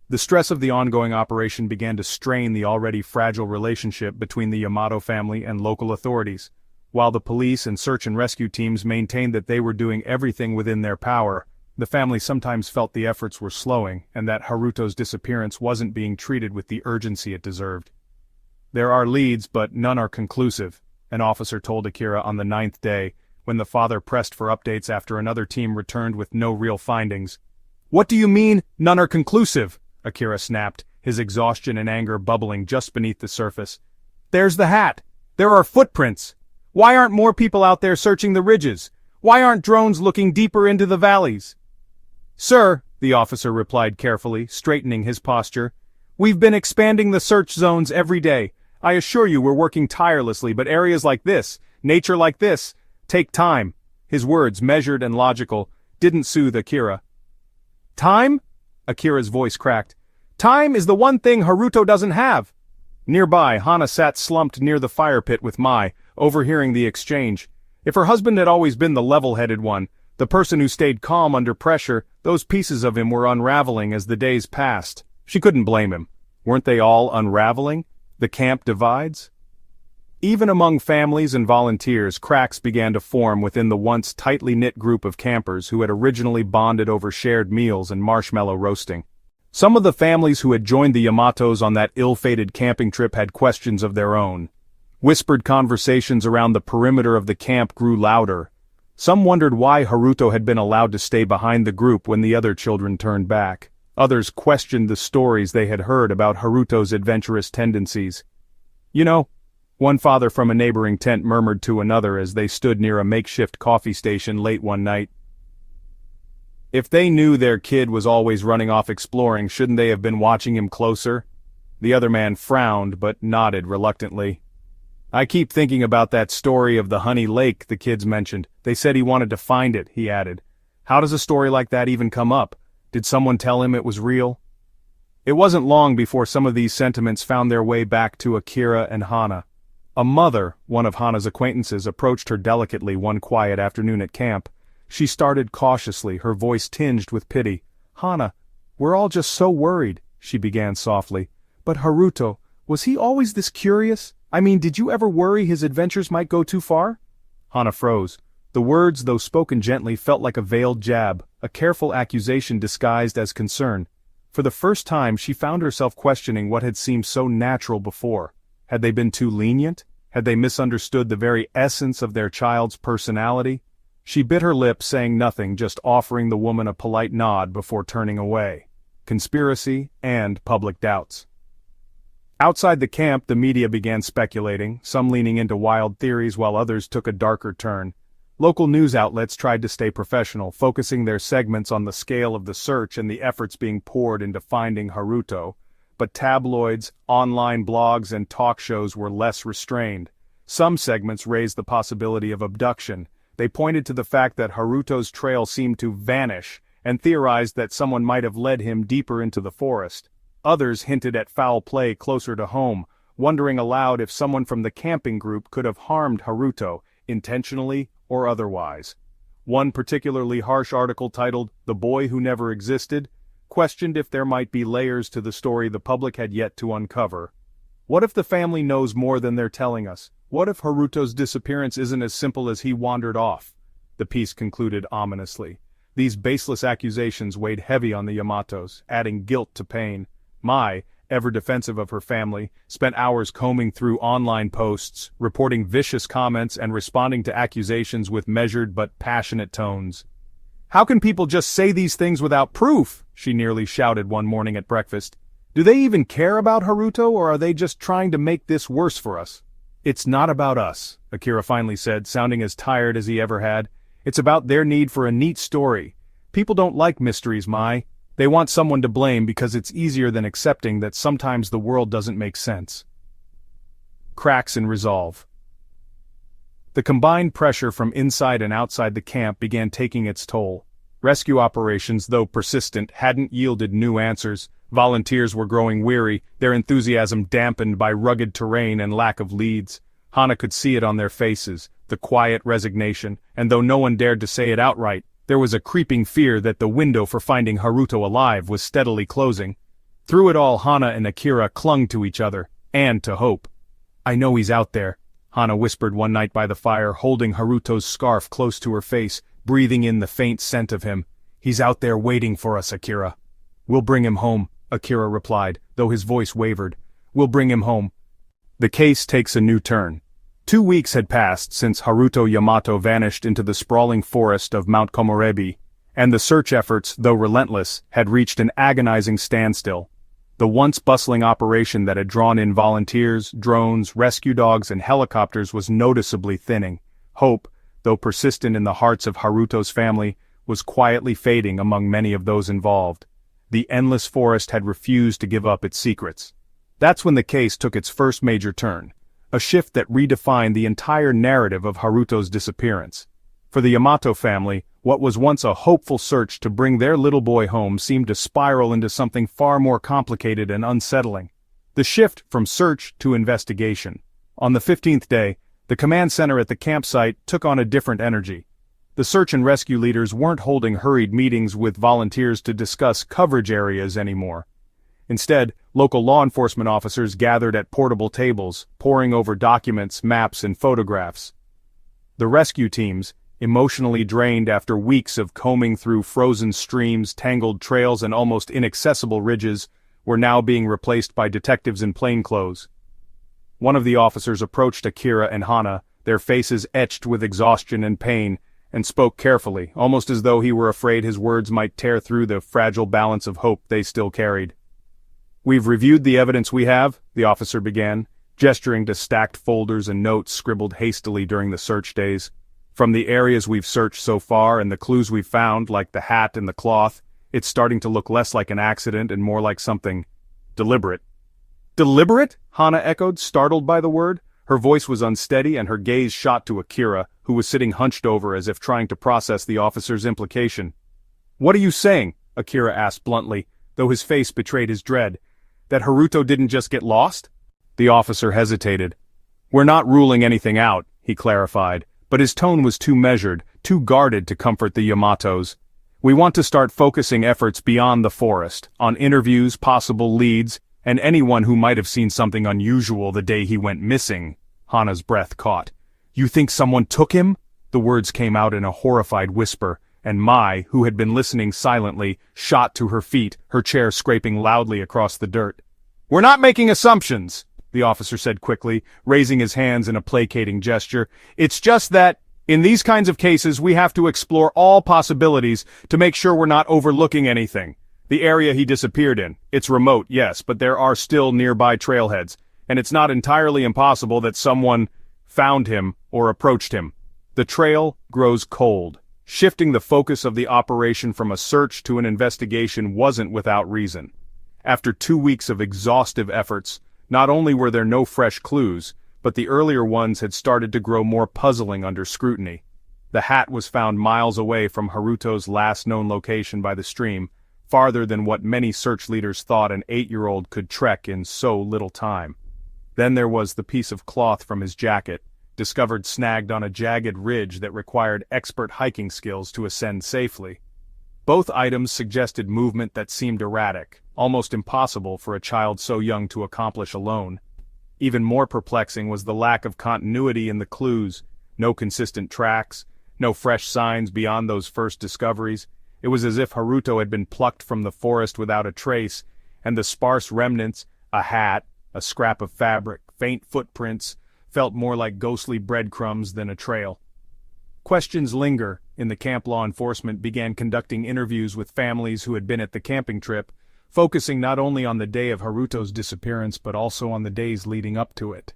The stress of the ongoing operation began to strain the already fragile relationship between the Yamato family and local authorities. While the police and search and rescue teams maintained that they were doing everything within their power, the family sometimes felt the efforts were slowing and that Haruto's disappearance wasn't being treated with the urgency it deserved. "There are leads, but none are conclusive," an officer told Akira on the 9th day, when the father pressed for updates after another team returned with no real findings. "What do you mean, none are conclusive?" Akira snapped, his exhaustion and anger bubbling just beneath the surface. "There's the hat! There are footprints! Why aren't more people out there searching the ridges? Why aren't drones looking deeper into the valleys?" "Sir," the officer replied carefully, straightening his posture, "we've been expanding the search zones every day. I assure you we're working tirelessly, but areas like this, nature like this, take time." His words, measured and logical, didn't soothe Akira. "Time?" Akira's voice cracked. "Time is the one thing Haruto doesn't have." Nearby, Hana sat slumped near the fire pit with Mai, overhearing the exchange. If her husband had always been the level-headed one, the person who stayed calm under pressure, those pieces of him were unraveling as the days passed. She couldn't blame him. Weren't they all unraveling? The camp divides? Even among families and volunteers, cracks began to form within the once tightly knit group of campers who had originally bonded over shared meals and marshmallow roasting. Some of the families who had joined the Yamatos on that ill-fated camping trip had questions of their own. Whispered conversations around the perimeter of the camp grew louder. Some wondered why Haruto had been allowed to stay behind the group when the other children turned back. Others questioned the stories they had heard about Haruto's adventurous tendencies. "You know," one father from a neighboring tent murmured to another as they stood near a makeshift coffee station late one night, "if they knew their kid was always running off exploring, shouldn't they have been watching him closer?" The other man frowned but nodded reluctantly. "I keep thinking about that story of the Honey Lake the kids mentioned. They said he wanted to find it," he added. "How does a story like that even come up? Did someone tell him it was real?" It wasn't long before some of these sentiments found their way back to Akira and Hana. A mother, one of Hana's acquaintances, approached her delicately one quiet afternoon at camp. She started cautiously, her voice tinged with pity. "Hana, we're all just so worried," she began softly. "But Haruto, was he always this curious? I mean, did you ever worry his adventures might go too far?" Hana froze. The words, though spoken gently, felt like a veiled jab, a careful accusation disguised as concern. For the first time she found herself questioning what had seemed so natural before. Had they been too lenient? Had they misunderstood the very essence of their child's personality? She bit her lip, saying nothing, just offering the woman a polite nod before turning away. Conspiracy and public doubts. Outside the camp, the media began speculating, some leaning into wild theories while others took a darker turn. Local news outlets tried to stay professional, focusing their segments on the scale of the search and the efforts being poured into finding Haruto. But tabloids, online blogs, and talk shows were less restrained. Some segments raised the possibility of abduction. They pointed to the fact that Haruto's trail seemed to vanish, and theorized that someone might have led him deeper into the forest. Others hinted at foul play closer to home, wondering aloud if someone from the camping group could have harmed Haruto, intentionally or otherwise. One particularly harsh article titled "The Boy Who Never Existed" questioned if there might be layers to the story the public had yet to uncover. What if the family knows more than they're telling us? What if Haruto's disappearance isn't as simple as he wandered off? The piece concluded ominously. These baseless accusations weighed heavy on the Yamatos, adding guilt to pain. Mai, ever defensive of her family, spent hours combing through online posts, reporting vicious comments and responding to accusations with measured but passionate tones. "How can people just say these things without proof?" she nearly shouted one morning at breakfast. "Do they even care about Haruto, or are they just trying to make this worse for us?" "It's not about us," Akira finally said, sounding as tired as he ever had. "It's about their need for a neat story. People don't like mysteries, Mai. They want someone to blame because it's easier than accepting that sometimes the world doesn't make sense." Cracks in resolve. The combined pressure from inside and outside the camp began taking its toll. Rescue operations, though persistent, hadn't yielded new answers. Volunteers were growing weary, their enthusiasm dampened by rugged terrain and lack of leads. Hana could see it on their faces, the quiet resignation, and though no one dared to say it outright, there was a creeping fear that the window for finding Haruto alive was steadily closing. Through it all, Hana and Akira clung to each other, and to hope. "I know he's out there," Hana whispered one night by the fire, holding Haruto's scarf close to her face, breathing in the faint scent of him. "He's out there waiting for us, Akira." "We'll bring him home," Akira replied, though his voice wavered. "We'll bring him home." The case takes a new turn. 2 weeks had passed since Haruto Yamato vanished into the sprawling forest of Mount Komorebi, and the search efforts, though relentless, had reached an agonizing standstill. The once bustling operation that had drawn in volunteers, drones, rescue dogs, and helicopters was noticeably thinning. Hope, though persistent in the hearts of Haruto's family, was quietly fading among many of those involved. The endless forest had refused to give up its secrets. That's when the case took its first major turn, a shift that redefined the entire narrative of Haruto's disappearance. For the Yamato family, what was once a hopeful search to bring their little boy home seemed to spiral into something far more complicated and unsettling. The shift from search to investigation. On the 15th day, the command center at the campsite took on a different energy. The search and rescue leaders weren't holding hurried meetings with volunteers to discuss coverage areas anymore. Instead, local law enforcement officers gathered at portable tables, poring over documents, maps, and photographs. The rescue teams, emotionally drained after weeks of combing through frozen streams, tangled trails, and almost inaccessible ridges, were now being replaced by detectives in plainclothes. One of the officers approached Akira and Hana, their faces etched with exhaustion and pain, and spoke carefully, almost as though he were afraid his words might tear through the fragile balance of hope they still carried. "We've reviewed the evidence we have," the officer began, gesturing to stacked folders and notes scribbled hastily during the search days. "From the areas we've searched so far and the clues we've found, like the hat and the cloth, it's starting to look less like an accident and more like something deliberate." "Deliberate?" Hana echoed, startled by the word. Her voice was unsteady and her gaze shot to Akira, who was sitting hunched over as if trying to process the officer's implication. "What are you saying?" Akira asked bluntly, though his face betrayed his dread. "That Haruto didn't just get lost?" The officer hesitated. "We're not ruling anything out," he clarified, but his tone was too measured, too guarded to comfort the Yamatos. "We want to start focusing efforts beyond the forest, on interviews, possible leads, and anyone who might have seen something unusual the day he went missing." Hana's breath caught. "You think someone took him?" The words came out in a horrified whisper, and Mai, who had been listening silently, shot to her feet, her chair scraping loudly across the dirt. "We're not making assumptions," the officer said quickly, raising his hands in a placating gesture. "It's just that, in these kinds of cases, we have to explore all possibilities to make sure we're not overlooking anything. The area he disappeared in, it's remote, yes, but there are still nearby trailheads, and it's not entirely impossible that someone found him or approached him. The trail grows cold. Shifting the focus of the operation from a search to an investigation wasn't without reason. After 2 weeks of exhaustive efforts, not only were there no fresh clues, but the earlier ones had started to grow more puzzling under scrutiny. The hat was found miles away from Haruto's last known location by the stream, farther than what many search leaders thought an 8-year-old could trek in so little time. Then there was the piece of cloth from his jacket, discovered snagged on a jagged ridge that required expert hiking skills to ascend safely. Both items suggested movement that seemed erratic, almost impossible for a child so young to accomplish alone. Even more perplexing was the lack of continuity in the clues. No consistent tracks, no fresh signs beyond those first discoveries. It was as if Haruto had been plucked from the forest without a trace, and the sparse remnants, a hat, a scrap of fabric, faint footprints, felt more like ghostly breadcrumbs than a trail. Questions linger, and the camp law enforcement began conducting interviews with families who had been at the camping trip, focusing not only on the day of Haruto's disappearance but also on the days leading up to it.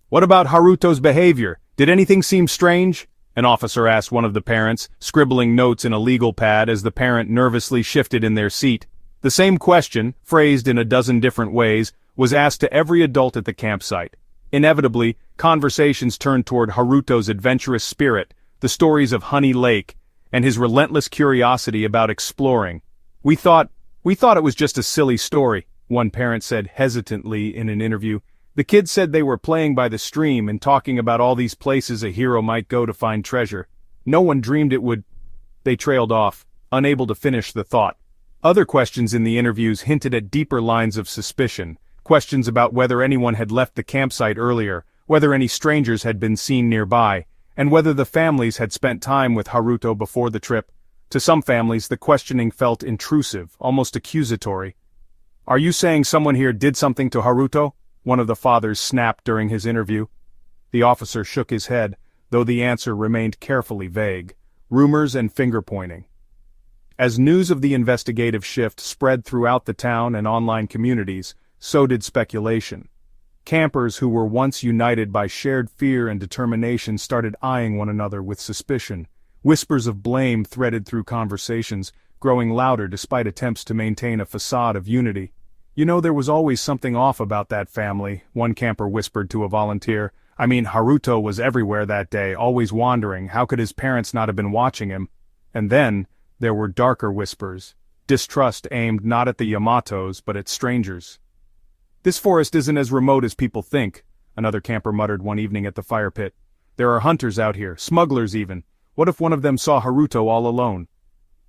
"What about Haruto's behavior? Did anything seem strange?" an officer asked one of the parents, scribbling notes in a legal pad as the parent nervously shifted in their seat. The same question, phrased in a dozen different ways, was asked to every adult at the campsite. Inevitably, conversations turned toward Haruto's adventurous spirit, the stories of Honey Lake, and his relentless curiosity about exploring. We thought it was just a silly story," one parent said hesitantly in an interview. "The kids said they were playing by the stream and talking about all these places a hero might go to find treasure. No one dreamed it would—" They trailed off, unable to finish the thought. Other questions in the interviews hinted at deeper lines of suspicion, questions about whether anyone had left the campsite earlier, whether any strangers had been seen nearby, and whether the families had spent time with Haruto before the trip. To some families, the questioning felt intrusive, almost accusatory. "Are you saying someone here did something to Haruto?" one of the fathers snapped during his interview. The officer shook his head, though the answer remained carefully vague. Rumors and finger-pointing. As news of the investigative shift spread throughout the town and online communities, so did speculation. Campers who were once united by shared fear and determination started eyeing one another with suspicion. Whispers of blame threaded through conversations, growing louder despite attempts to maintain a facade of unity. "You know, there was always something off about that family," one camper whispered to a volunteer. "I mean, Haruto was everywhere that day, always wandering. How could his parents not have been watching him?" And then, there were darker whispers. Distrust aimed not at the Yamatos but at strangers. "This forest isn't as remote as people think," another camper muttered one evening at the fire pit. "There are hunters out here, smugglers even. What if one of them saw Haruto all alone?"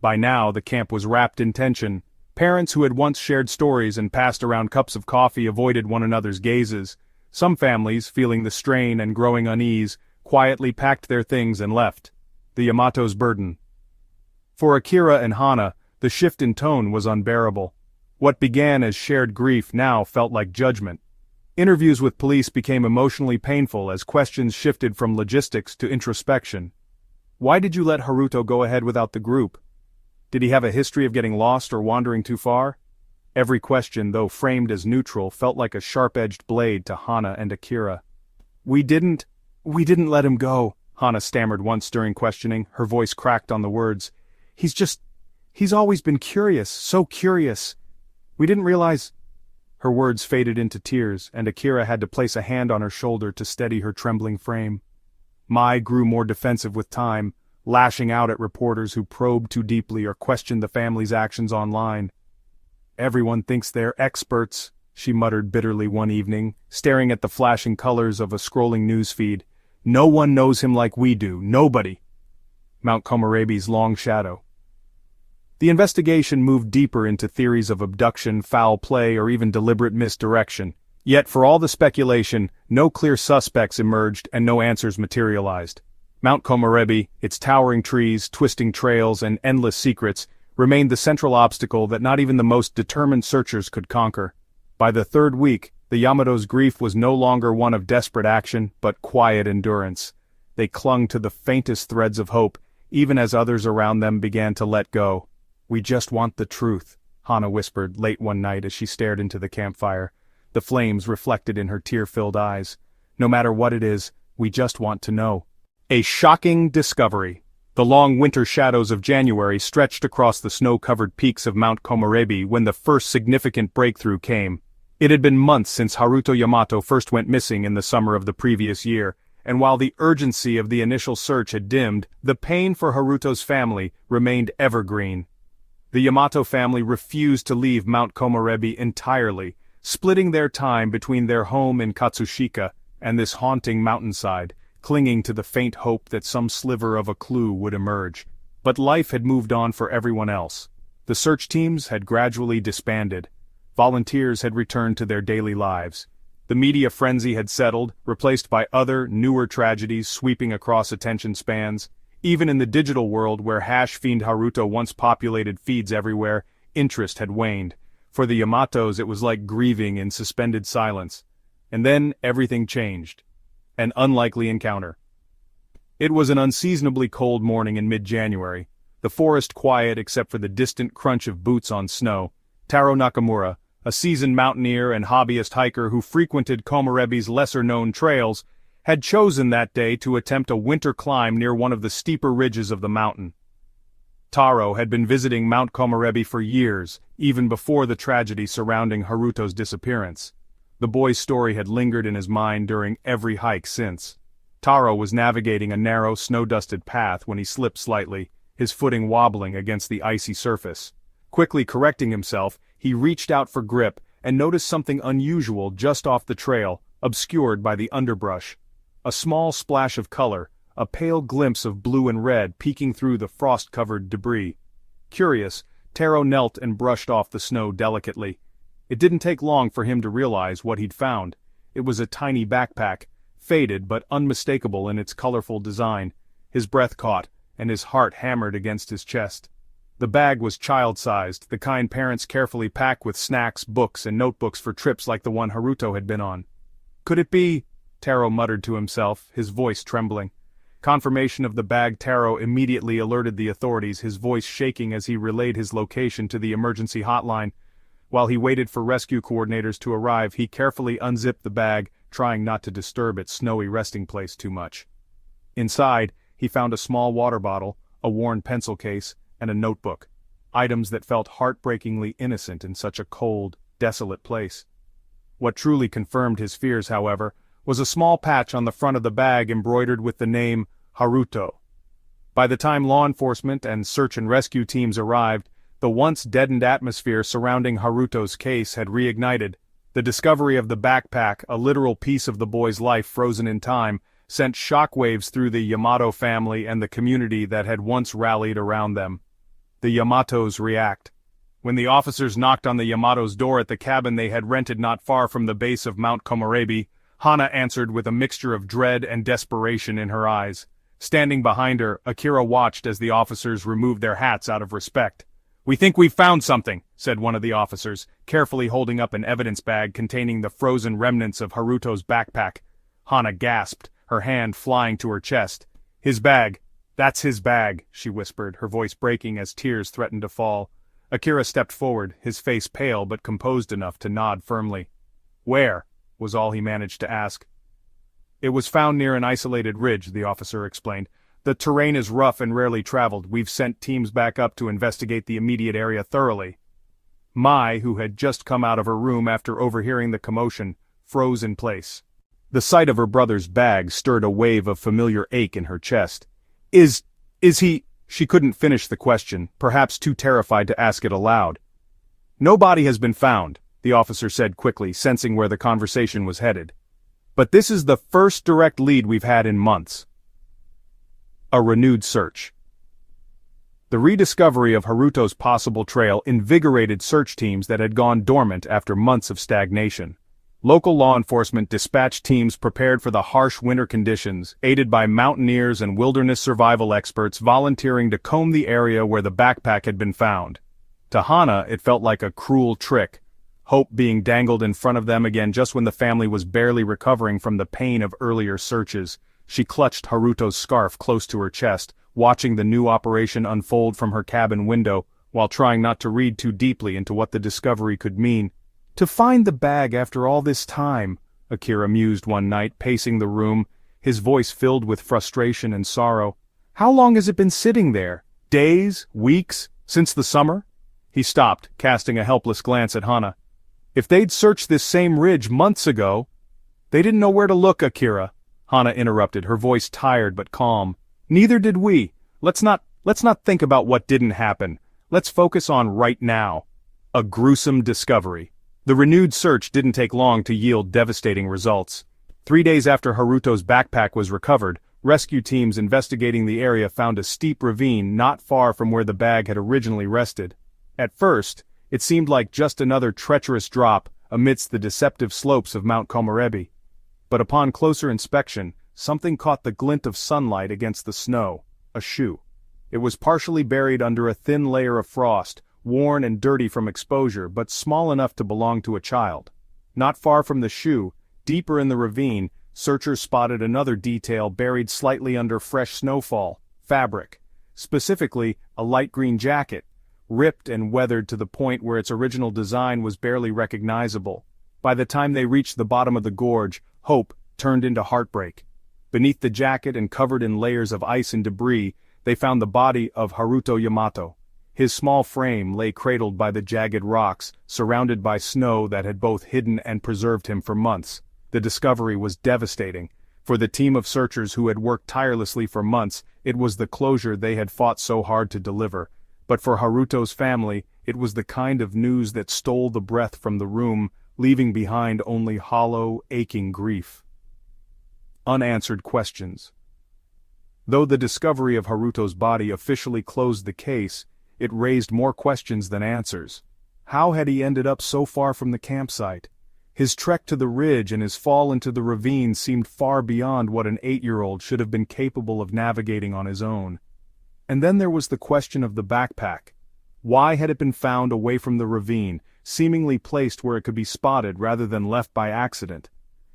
By now, the camp was wrapped in tension. Parents who had once shared stories and passed around cups of coffee avoided one another's gazes. Some families, feeling the strain and growing unease, quietly packed their things and left. The Yamato's burden. For Akira and Hana, the shift in tone was unbearable. What began as shared grief now felt like judgment. Interviews with police became emotionally painful as questions shifted from logistics to introspection. "Why did you let Haruto go ahead without the group? Did he have a history of getting lost or wandering too far?" Every question, though framed as neutral, felt like a sharp-edged blade to Hana and Akira. We didn't let him go," Hana stammered once during questioning, her voice cracked on the words. He's always been curious, so curious. We didn't realize—" Her words faded into tears, and Akira had to place a hand on her shoulder to steady her trembling frame. Mai grew more defensive with time, lashing out at reporters who probed too deeply or questioned the family's actions online. "Everyone thinks they're experts," she muttered bitterly one evening, staring at the flashing colors of a scrolling newsfeed. "No one knows him like we do, nobody." Mount Komorebi's long shadow. The investigation moved deeper into theories of abduction, foul play, or even deliberate misdirection. Yet for all the speculation, no clear suspects emerged and no answers materialized. Mount Komorebi, its towering trees, twisting trails, and endless secrets, remained the central obstacle that not even the most determined searchers could conquer. By the third week, the Yamato's grief was no longer one of desperate action, but quiet endurance. They clung to the faintest threads of hope, even as others around them began to let go. "We just want the truth," Hana whispered late one night as she stared into the campfire. The flames reflected in her tear-filled eyes. "No matter what it is, we just want to know." A shocking discovery. The long winter shadows of January stretched across the snow-covered peaks of Mount Komorebi when the first significant breakthrough came. It had been months since Haruto Yamato first went missing in the summer of the previous year, and while the urgency of the initial search had dimmed, the pain for Haruto's family remained evergreen. The Yamato family refused to leave Mount Komorebi entirely, splitting their time between their home in Katsushika and this haunting mountainside, clinging to the faint hope that some sliver of a clue would emerge. But life had moved on for everyone else. The search teams had gradually disbanded. Volunteers had returned to their daily lives. The media frenzy had settled, replaced by other, newer tragedies sweeping across attention spans. Even in the digital world where hash-fiend Haruto once populated feeds everywhere, interest had waned. For the Yamatos it was like grieving in suspended silence. And then everything changed. An unlikely encounter. It was an unseasonably cold morning in mid-January, the forest quiet except for the distant crunch of boots on snow. Taro Nakamura, a seasoned mountaineer and hobbyist hiker who frequented Komarebi's lesser-known trails, had chosen that day to attempt a winter climb near one of the steeper ridges of the mountain. Taro had been visiting Mount Komarebi for years, even before the tragedy surrounding Haruto's disappearance. The boy's story had lingered in his mind during every hike since. Taro was navigating a narrow, snow-dusted path when he slipped slightly, his footing wobbling against the icy surface. Quickly correcting himself, he reached out for grip and noticed something unusual just off the trail, obscured by the underbrush. A small splash of color, a pale glimpse of blue and red peeking through the frost-covered debris. Curious, Taro knelt and brushed off the snow delicately. It didn't take long for him to realize what he'd found. It was a tiny backpack, faded but unmistakable in its colorful design. His breath caught, and his heart hammered against his chest. The bag was child-sized, the kind parents carefully pack with snacks, books, and notebooks for trips like the one Haruto had been on. Could it be? Taro muttered to himself, his voice trembling. Confirmation of the bag. Taro immediately alerted the authorities, his voice shaking as he relayed his location to the emergency hotline. While he waited for rescue coordinators to arrive, he carefully unzipped the bag, trying not to disturb its snowy resting place too much. Inside, he found a small water bottle, a worn pencil case, and a notebook, items that felt heartbreakingly innocent in such a cold, desolate place. What truly confirmed his fears, however, was a small patch on the front of the bag embroidered with the name Haruto. By the time law enforcement and search and rescue teams arrived, the once deadened atmosphere surrounding Haruto's case had reignited. The discovery of the backpack, a literal piece of the boy's life frozen in time, sent shockwaves through the Yamato family and the community that had once rallied around them. The Yamatos react. When the officers knocked on the Yamatos' door at the cabin they had rented not far from the base of Mount Komarebi, Hana answered with a mixture of dread and desperation in her eyes. Standing behind her, Akira watched as the officers removed their hats out of respect. "We think we've found something," said one of the officers, carefully holding up an evidence bag containing the frozen remnants of Haruto's backpack. Hana gasped, her hand flying to her chest. "His bag. That's his bag," she whispered, her voice breaking as tears threatened to fall. Akira stepped forward, his face pale but composed enough to nod firmly. "Where?" was all he managed to ask. "It was found near an isolated ridge," the officer explained. "The terrain is rough and rarely traveled. We've sent teams back up to investigate the immediate area thoroughly." Mai, who had just come out of her room after overhearing the commotion, froze in place. The sight of her brother's bag stirred a wave of familiar ache in her chest. Is he? She couldn't finish the question, perhaps too terrified to ask it aloud. "No body has been found," the officer said quickly, sensing where the conversation was headed. "But this is the first direct lead we've had in months." A renewed search. The rediscovery of Haruto's possible trail invigorated search teams that had gone dormant after months of stagnation. Local law enforcement dispatched teams prepared for the harsh winter conditions, aided by mountaineers and wilderness survival experts volunteering to comb the area where the backpack had been found. To Hana, it felt like a cruel trick, hope being dangled in front of them again just when the family was barely recovering from the pain of earlier searches. She clutched Haruto's scarf close to her chest, watching the new operation unfold from her cabin window, while trying not to read too deeply into what the discovery could mean. "To find the bag after all this time," Akira mused one night, pacing the room, his voice filled with frustration and sorrow. "How long has it been sitting there? Days? Weeks? Since the summer?" He stopped, casting a helpless glance at Hana. "If they'd searched this same ridge months ago—" "They didn't know where to look, Akira," Hana interrupted, her voice tired but calm. "Neither did we. Let's not think about what didn't happen. Let's focus on right now. A gruesome discovery." The renewed search didn't take long to yield devastating results. 3 days after Haruto's backpack was recovered, rescue teams investigating the area found a steep ravine not far from where the bag had originally rested. At first, it seemed like just another treacherous drop amidst the deceptive slopes of Mount Komorebi. But upon closer inspection, something caught the glint of sunlight against the snow: a shoe. It was partially buried under a thin layer of frost, worn and dirty from exposure but small enough to belong to a child. Not far from the shoe, deeper in the ravine, searchers spotted another detail buried slightly under fresh snowfall: fabric. Specifically, a light green jacket, ripped and weathered to the point where its original design was barely recognizable. By the time they reached the bottom of the gorge, hope turned into heartbreak. Beneath the jacket and covered in layers of ice and debris, they found the body of Haruto Yamato. His small frame lay cradled by the jagged rocks, surrounded by snow that had both hidden and preserved him for months. The discovery was devastating. For the team of searchers who had worked tirelessly for months, it was the closure they had fought so hard to deliver. But for Haruto's family, it was the kind of news that stole the breath from the room, leaving behind only hollow, aching grief. Unanswered questions. Though the discovery of Haruto's body officially closed the case, it raised more questions than answers. How had he ended up so far from the campsite? His trek to the ridge and his fall into the ravine seemed far beyond what an 8-year-old should have been capable of navigating on his own. And then there was the question of the backpack. Why had it been found away from the ravine, seemingly placed where it could be spotted rather than left by accident?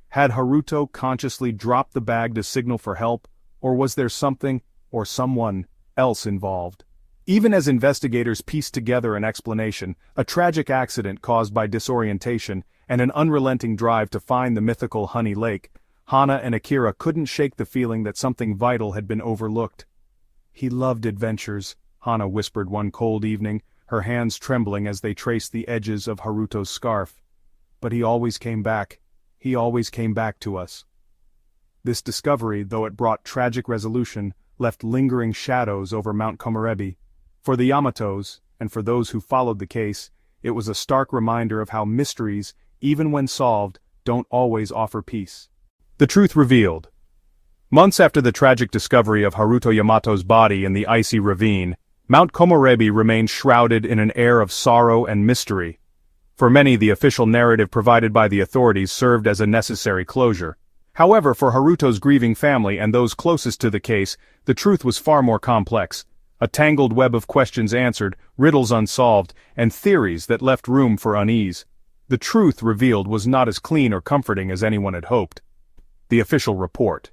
Had Haruto consciously dropped the bag to signal for help, or was there something, or someone, else involved? Even as investigators pieced together an explanation, a tragic accident caused by disorientation, and an unrelenting drive to find the mythical Honey Lake, Hana and Akira couldn't shake the feeling that something vital had been overlooked. "He loved adventures," Hana whispered one cold evening, her hands trembling as they traced the edges of Haruto's scarf. "But he always came back. He always came back to us." This discovery, though it brought tragic resolution, left lingering shadows over Mount Komorebi. For the Yamatos, and for those who followed the case, it was a stark reminder of how mysteries, even when solved, don't always offer peace. The truth revealed. Months after the tragic discovery of Haruto Yamato's body in the icy ravine, Mount Komorebi remained shrouded in an air of sorrow and mystery. For many, the official narrative provided by the authorities served as a necessary closure. However, for Haruto's grieving family and those closest to the case, the truth was far more complex. A tangled web of questions answered, riddles unsolved, and theories that left room for unease. The truth revealed was not as clean or comforting as anyone had hoped. The official report.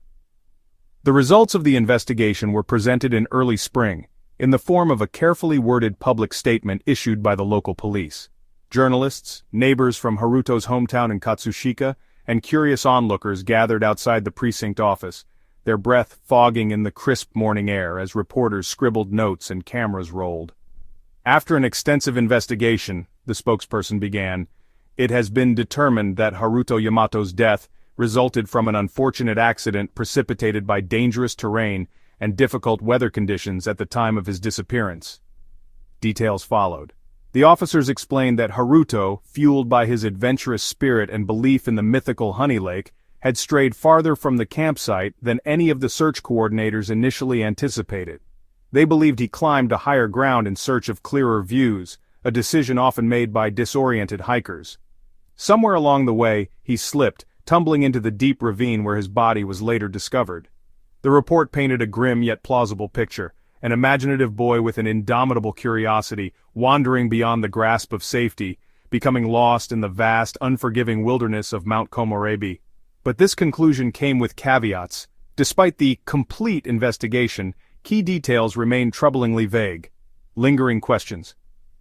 The results of the investigation were presented in early spring, in the form of a carefully worded public statement issued by the local police. Journalists, neighbors from Haruto's hometown in Katsushika, and curious onlookers gathered outside the precinct office, their breath fogging in the crisp morning air as reporters scribbled notes and cameras rolled. "After an extensive investigation," the spokesperson began, "it has been determined that Haruto Yamato's death resulted from an unfortunate accident precipitated by dangerous terrain and difficult weather conditions at the time of his disappearance." Details followed. The officers explained that Haruto, fueled by his adventurous spirit and belief in the mythical Honey Lake, had strayed farther from the campsite than any of the search coordinators initially anticipated. They believed he climbed to higher ground in search of clearer views, a decision often made by disoriented hikers. Somewhere along the way, he slipped, tumbling into the deep ravine where his body was later discovered. The report painted a grim yet plausible picture, an imaginative boy with an indomitable curiosity, wandering beyond the grasp of safety, becoming lost in the vast, unforgiving wilderness of Mount Komorebi. But this conclusion came with caveats. Despite the complete investigation, key details remained troublingly vague. Lingering questions.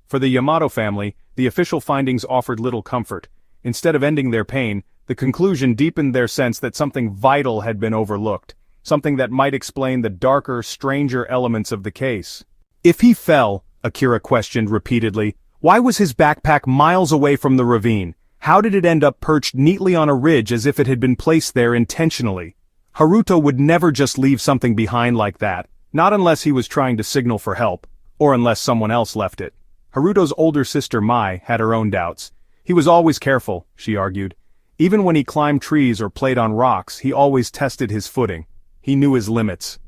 For the Yamato family, the official findings offered little comfort. Instead of ending their pain, the conclusion deepened their sense that something vital had been overlooked, something that might explain the darker, stranger elements of the case. "If he fell," Akira questioned repeatedly, "why was his backpack miles away from the ravine? How did it end up perched neatly on a ridge as if it had been placed there intentionally? Haruto would never just leave something behind like that, not unless he was trying to signal for help, or unless someone else left it." Haruto's older sister Mai had her own doubts. He was always careful, she argued. Even when he climbed trees or played on rocks, he always tested his footing. He knew his limits.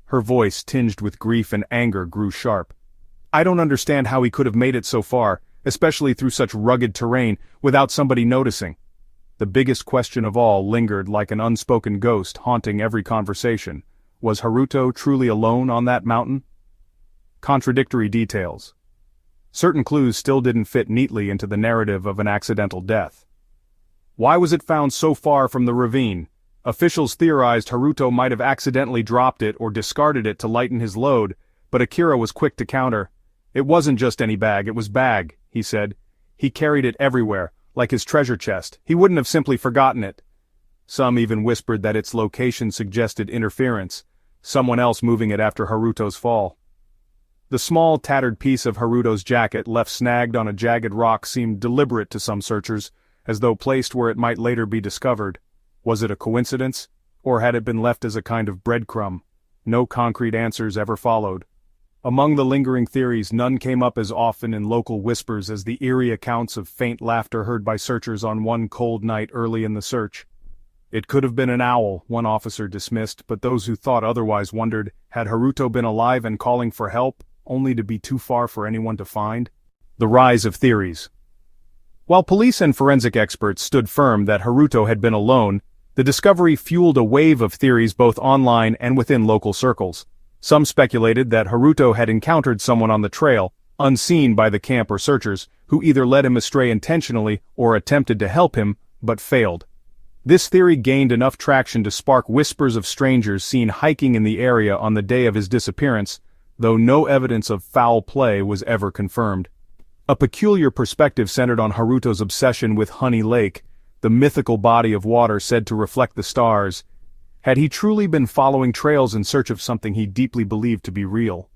Her voice, tinged with grief and anger, grew sharp. I don't understand how he could have made it so far, especially through such rugged terrain, without somebody noticing. The biggest question of all lingered like an unspoken ghost haunting every conversation. Was Haruto truly alone on that mountain? Contradictory details. Certain clues still didn't fit neatly into the narrative of an accidental death. Why was it found so far from the ravine? Officials theorized Haruto might have accidentally dropped it or discarded it to lighten his load, but Akira was quick to counter. It wasn't just any bag, it was bag, he said. He carried it everywhere, like his treasure chest. He wouldn't have simply forgotten it. Some even whispered that its location suggested interference, someone else moving it after Haruto's fall. The small, tattered piece of Haruto's jacket left snagged on a jagged rock seemed deliberate to some searchers, as though placed where it might later be discovered. Was it a coincidence, or had it been left as a kind of breadcrumb? No concrete answers ever followed. Among the lingering theories, none came up as often in local whispers as the eerie accounts of faint laughter heard by searchers on one cold night early in the search. It could have been an owl, one officer dismissed, but those who thought otherwise wondered, had Haruto been alive and calling for help, only to be too far for anyone to find? The rise of theories. While police and forensic experts stood firm that Haruto had been alone, the discovery fueled a wave of theories both online and within local circles. Some speculated that Haruto had encountered someone on the trail, unseen by the camp or searchers, who either led him astray intentionally or attempted to help him, but failed. This theory gained enough traction to spark whispers of strangers seen hiking in the area on the day of his disappearance, though no evidence of foul play was ever confirmed. A peculiar perspective centered on Haruto's obsession with Honey Lake, the mythical body of water said to reflect the stars. Had he truly been following trails in search of something he deeply believed to be real?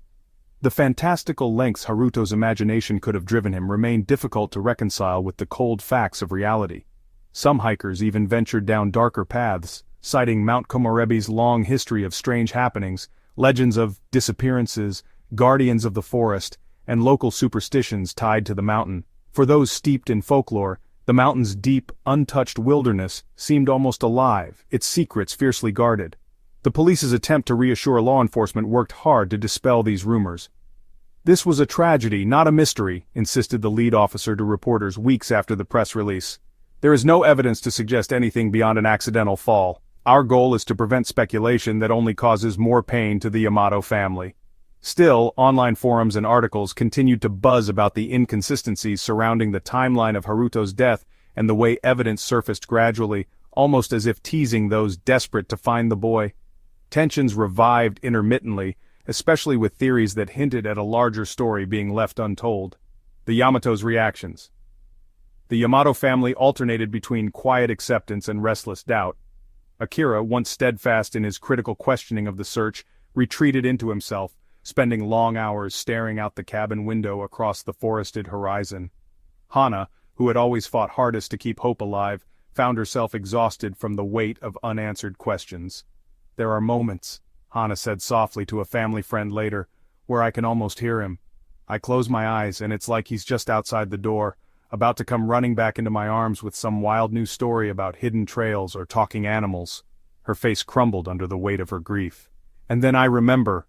The fantastical lengths Haruto's imagination could have driven him remained difficult to reconcile with the cold facts of reality. Some hikers even ventured down darker paths, citing Mount Komorebi's long history of strange happenings, legends of disappearances, guardians of the forest, and local superstitions tied to the mountain. For those steeped in folklore, the mountain's deep, untouched wilderness seemed almost alive, its secrets fiercely guarded. The police's attempt to reassure law enforcement worked hard to dispel these rumors. This was a tragedy, not a mystery, insisted the lead officer to reporters weeks after the press release. There is no evidence to suggest anything beyond an accidental fall. Our goal is to prevent speculation that only causes more pain to the Yamato family. Still, online forums and articles continued to buzz about the inconsistencies surrounding the timeline of Haruto's death and the way evidence surfaced gradually, almost as if teasing those desperate to find the boy. Tensions revived intermittently, especially with theories that hinted at a larger story being left untold. The Yamato's reactions. The Yamato family alternated between quiet acceptance and restless doubt. Akira, once steadfast in his critical questioning of the search, retreated into himself, spending long hours staring out the cabin window across the forested horizon. Hana, who had always fought hardest to keep hope alive, found herself exhausted from the weight of unanswered questions. There are moments, Hana said softly to a family friend later, where I can almost hear him. I close my eyes and it's like he's just outside the door, about to come running back into my arms with some wild new story about hidden trails or talking animals. Her face crumbled under the weight of her grief. And then I remember.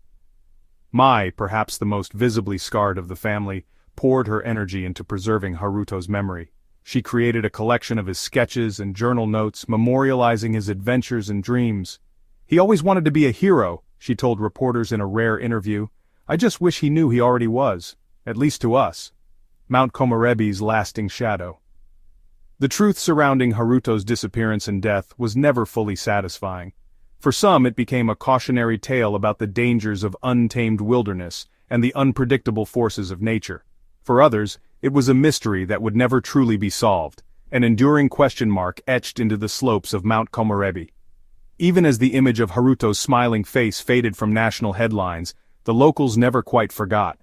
Mai, perhaps the most visibly scarred of the family, poured her energy into preserving Haruto's memory. She created a collection of his sketches and journal notes memorializing his adventures and dreams. He always wanted to be a hero, she told reporters in a rare interview. I just wish he knew he already was, at least to us. Mount Komorebi's lasting shadow. The truth surrounding Haruto's disappearance and death was never fully satisfying. For some it became a cautionary tale about the dangers of untamed wilderness and the unpredictable forces of nature. For others, it was a mystery that would never truly be solved, an enduring question mark etched into the slopes of Mount Komorebi. Even as the image of Haruto's smiling face faded from national headlines, the locals never quite forgot.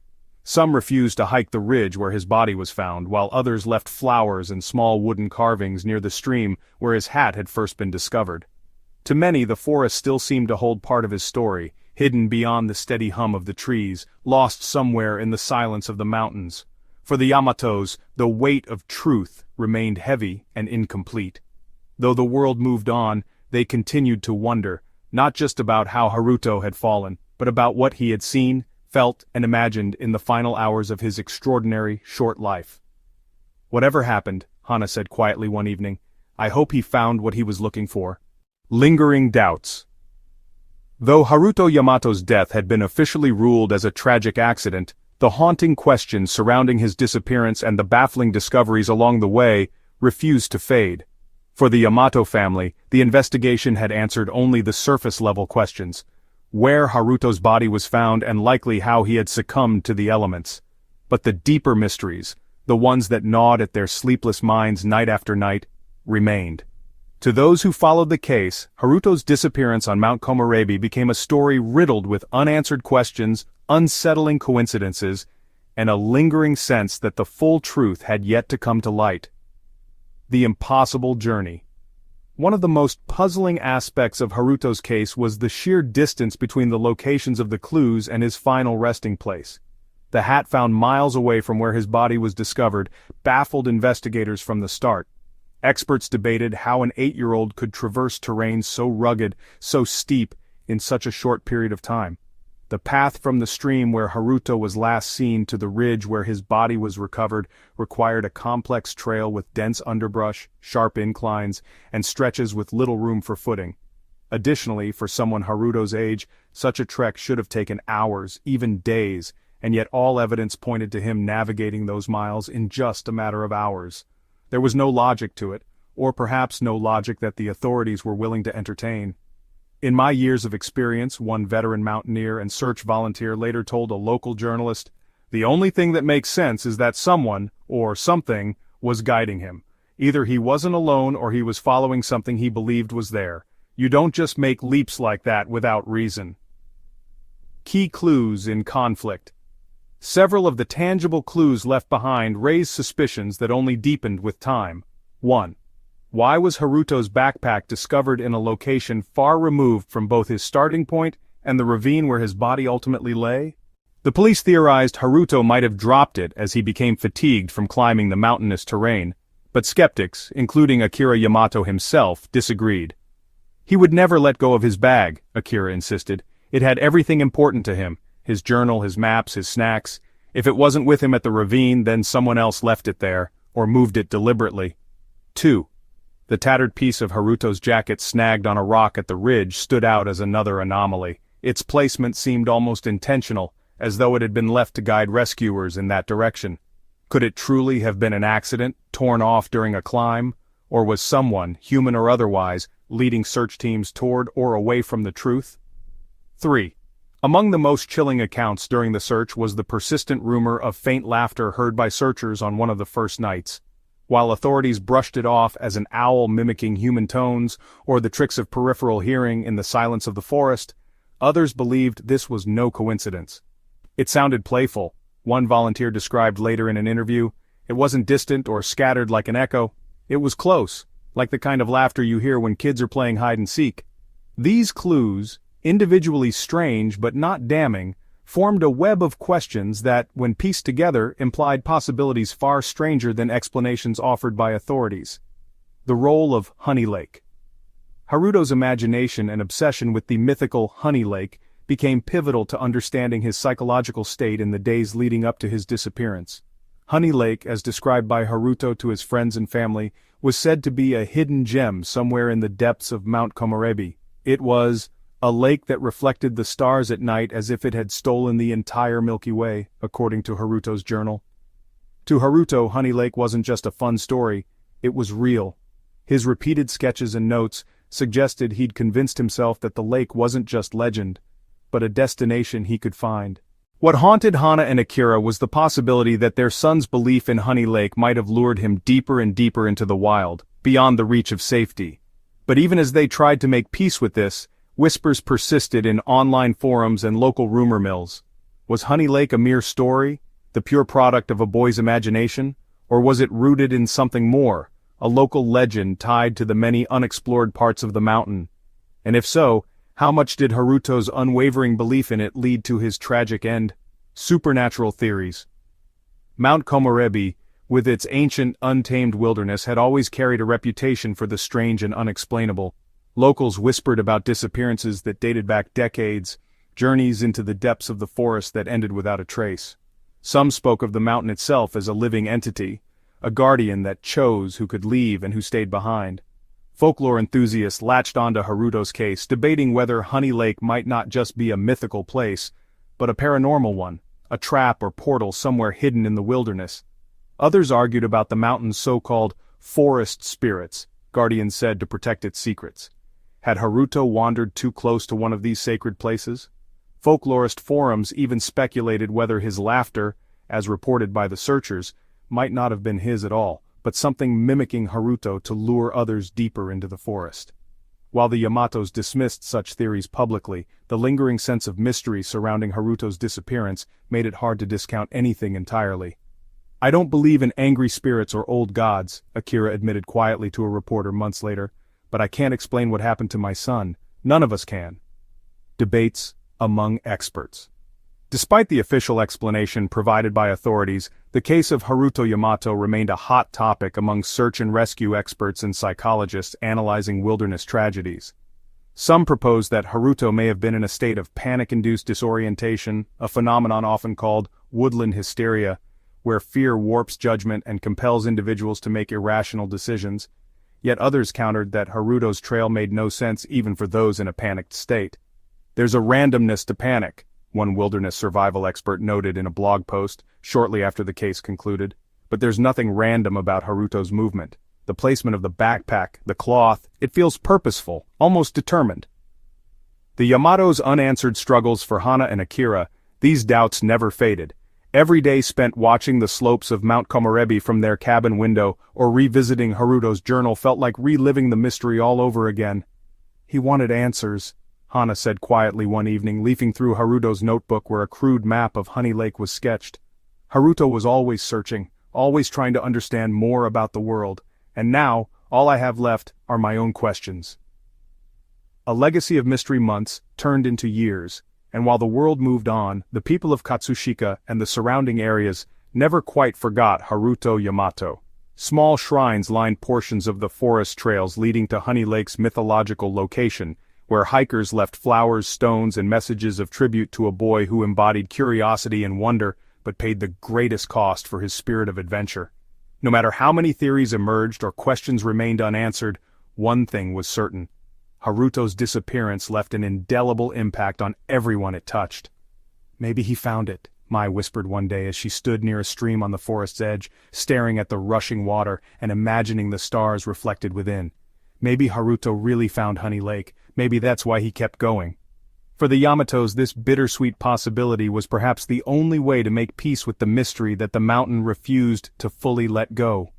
Some refused to hike the ridge where his body was found, while others left flowers and small wooden carvings near the stream where his hat had first been discovered. To many, the forest still seemed to hold part of his story, hidden beyond the steady hum of the trees, lost somewhere in the silence of the mountains. For the Yamatos, the weight of truth remained heavy and incomplete. Though the world moved on, they continued to wonder, not just about how Haruto had fallen, but about what he had seen, felt, and imagined in the final hours of his extraordinary, short life. "Whatever happened," Hana said quietly one evening, "I hope he found what he was looking for." Lingering doubts. Though Haruto Yamato's death had been officially ruled as a tragic accident, the haunting questions surrounding his disappearance and the baffling discoveries along the way refused to fade. For the Yamato family, the investigation had answered only the surface-level questions: where Haruto's body was found and likely how he had succumbed to the elements. But the deeper mysteries, the ones that gnawed at their sleepless minds night after night, remained. To those who followed the case, Haruto's disappearance on Mount Komorebi became a story riddled with unanswered questions, unsettling coincidences, and a lingering sense that the full truth had yet to come to light. The impossible journey. One of the most puzzling aspects of Haruto's case was the sheer distance between the locations of the clues and his final resting place. The hat found miles away from where his body was discovered baffled investigators from the start. Experts debated how an 8-year-old could traverse terrain so rugged, so steep, in such a short period of time. The path from the stream where Haruto was last seen to the ridge where his body was recovered required a complex trail with dense underbrush, sharp inclines, and stretches with little room for footing. Additionally, for someone Haruto's age, such a trek should have taken hours, even days, and yet all evidence pointed to him navigating those miles in just a matter of hours. There was no logic to it, or perhaps no logic that the authorities were willing to entertain. In my years of experience, one veteran mountaineer and search volunteer later told a local journalist, "The only thing that makes sense is that someone, or something, was guiding him. Either he wasn't alone or he was following something he believed was there. You don't just make leaps like that without reason." Key clues in conflict. Several of the tangible clues left behind raised suspicions that only deepened with time. 1. Why was Haruto's backpack discovered in a location far removed from both his starting point and the ravine where his body ultimately lay? The police theorized Haruto might have dropped it as he became fatigued from climbing the mountainous terrain, but skeptics, including Akira Yamato himself, disagreed. He would never let go of his bag, Akira insisted. It had everything important to him: his journal, his maps, his snacks. If it wasn't with him at the ravine, then someone else left it there, or moved it deliberately. 2. The tattered piece of Haruto's jacket snagged on a rock at the ridge stood out as another anomaly. Its placement seemed almost intentional, as though it had been left to guide rescuers in that direction. Could it truly have been an accident, torn off during a climb? Or was someone, human or otherwise, leading search teams toward or away from the truth? 3. Among the most chilling accounts during the search was the persistent rumor of faint laughter heard by searchers on one of the first nights. While authorities brushed it off as an owl mimicking human tones or the tricks of peripheral hearing in the silence of the forest, others believed this was no coincidence. It sounded playful, one volunteer described later in an interview. It wasn't distant or scattered like an echo. It was close, like the kind of laughter you hear when kids are playing hide and seek. These clues, individually strange but not damning, formed a web of questions that, when pieced together, implied possibilities far stranger than explanations offered by authorities. The role of Honey Lake. Haruto's imagination and obsession with the mythical Honey Lake became pivotal to understanding his psychological state in the days leading up to his disappearance. Honey Lake, as described by Haruto to his friends and family, was said to be a hidden gem somewhere in the depths of Mount Komorebi. It was a lake that reflected the stars at night as if it had stolen the entire Milky Way, according to Haruto's journal. To Haruto, Honey Lake wasn't just a fun story, it was real. His repeated sketches and notes suggested he'd convinced himself that the lake wasn't just legend, but a destination he could find. What haunted Hana and Akira was the possibility that their son's belief in Honey Lake might have lured him deeper and deeper into the wild, beyond the reach of safety. But even as they tried to make peace with this, whispers persisted in online forums and local rumor mills. Was Honey Lake a mere story, the pure product of a boy's imagination, or was it rooted in something more, a local legend tied to the many unexplored parts of the mountain? And if so, how much did Haruto's unwavering belief in it lead to his tragic end? Supernatural theories. Mount Komorebi, with its ancient, untamed wilderness, had always carried a reputation for the strange and unexplainable. Locals whispered about disappearances that dated back decades, journeys into the depths of the forest that ended without a trace. Some spoke of the mountain itself as a living entity, a guardian that chose who could leave and who stayed behind. Folklore enthusiasts latched onto Haruto's case, debating whether Honey Lake might not just be a mythical place, but a paranormal one, a trap or portal somewhere hidden in the wilderness. Others argued about the mountain's so-called forest spirits, guardians said to protect its secrets. Had Haruto wandered too close to one of these sacred places? Folklorist forums even speculated whether his laughter, as reported by the searchers, might not have been his at all, but something mimicking Haruto to lure others deeper into the forest. While the Yamatos dismissed such theories publicly, the lingering sense of mystery surrounding Haruto's disappearance made it hard to discount anything entirely. "I don't believe in angry spirits or old gods," Akira admitted quietly to a reporter months later, "but I can't explain what happened to my son. None of us can." Debates among experts. Despite the official explanation provided by authorities, the case of Haruto Yamato remained a hot topic among search and rescue experts and psychologists analyzing wilderness tragedies. Some proposed that Haruto may have been in a state of panic-induced disorientation, a phenomenon often called woodland hysteria, where fear warps judgment and compels individuals to make irrational decisions. Yet others countered that Haruto's trail made no sense even for those in a panicked state. "There's a randomness to panic," one wilderness survival expert noted in a blog post shortly after the case concluded. "But there's nothing random about Haruto's movement. The placement of the backpack, the cloth, it feels purposeful, almost determined." The Yamato's unanswered struggles for Hana and Akira, these doubts never faded. Every day spent watching the slopes of Mount Komorebi from their cabin window or revisiting Haruto's journal felt like reliving the mystery all over again. "He wanted answers," Hana said quietly one evening, leafing through Haruto's notebook where a crude map of Honey Lake was sketched. "Haruto was always searching, always trying to understand more about the world, and now, all I have left are my own questions." A legacy of mystery months turned into years, and while the world moved on, the people of Katsushika and the surrounding areas never quite forgot Haruto Yamato. Small shrines lined portions of the forest trails leading to Honey Lake's mythological location, where hikers left flowers, stones, and messages of tribute to a boy who embodied curiosity and wonder, but paid the greatest cost for his spirit of adventure. No matter how many theories emerged or questions remained unanswered, one thing was certain. Haruto's disappearance left an indelible impact on everyone it touched. "Maybe he found it," Mai whispered one day as she stood near a stream on the forest's edge, staring at the rushing water and imagining the stars reflected within. Maybe Haruto really found Honey Lake. Maybe that's why he kept going. For the Yamatos, this bittersweet possibility was perhaps the only way to make peace with the mystery that the mountain refused to fully let go.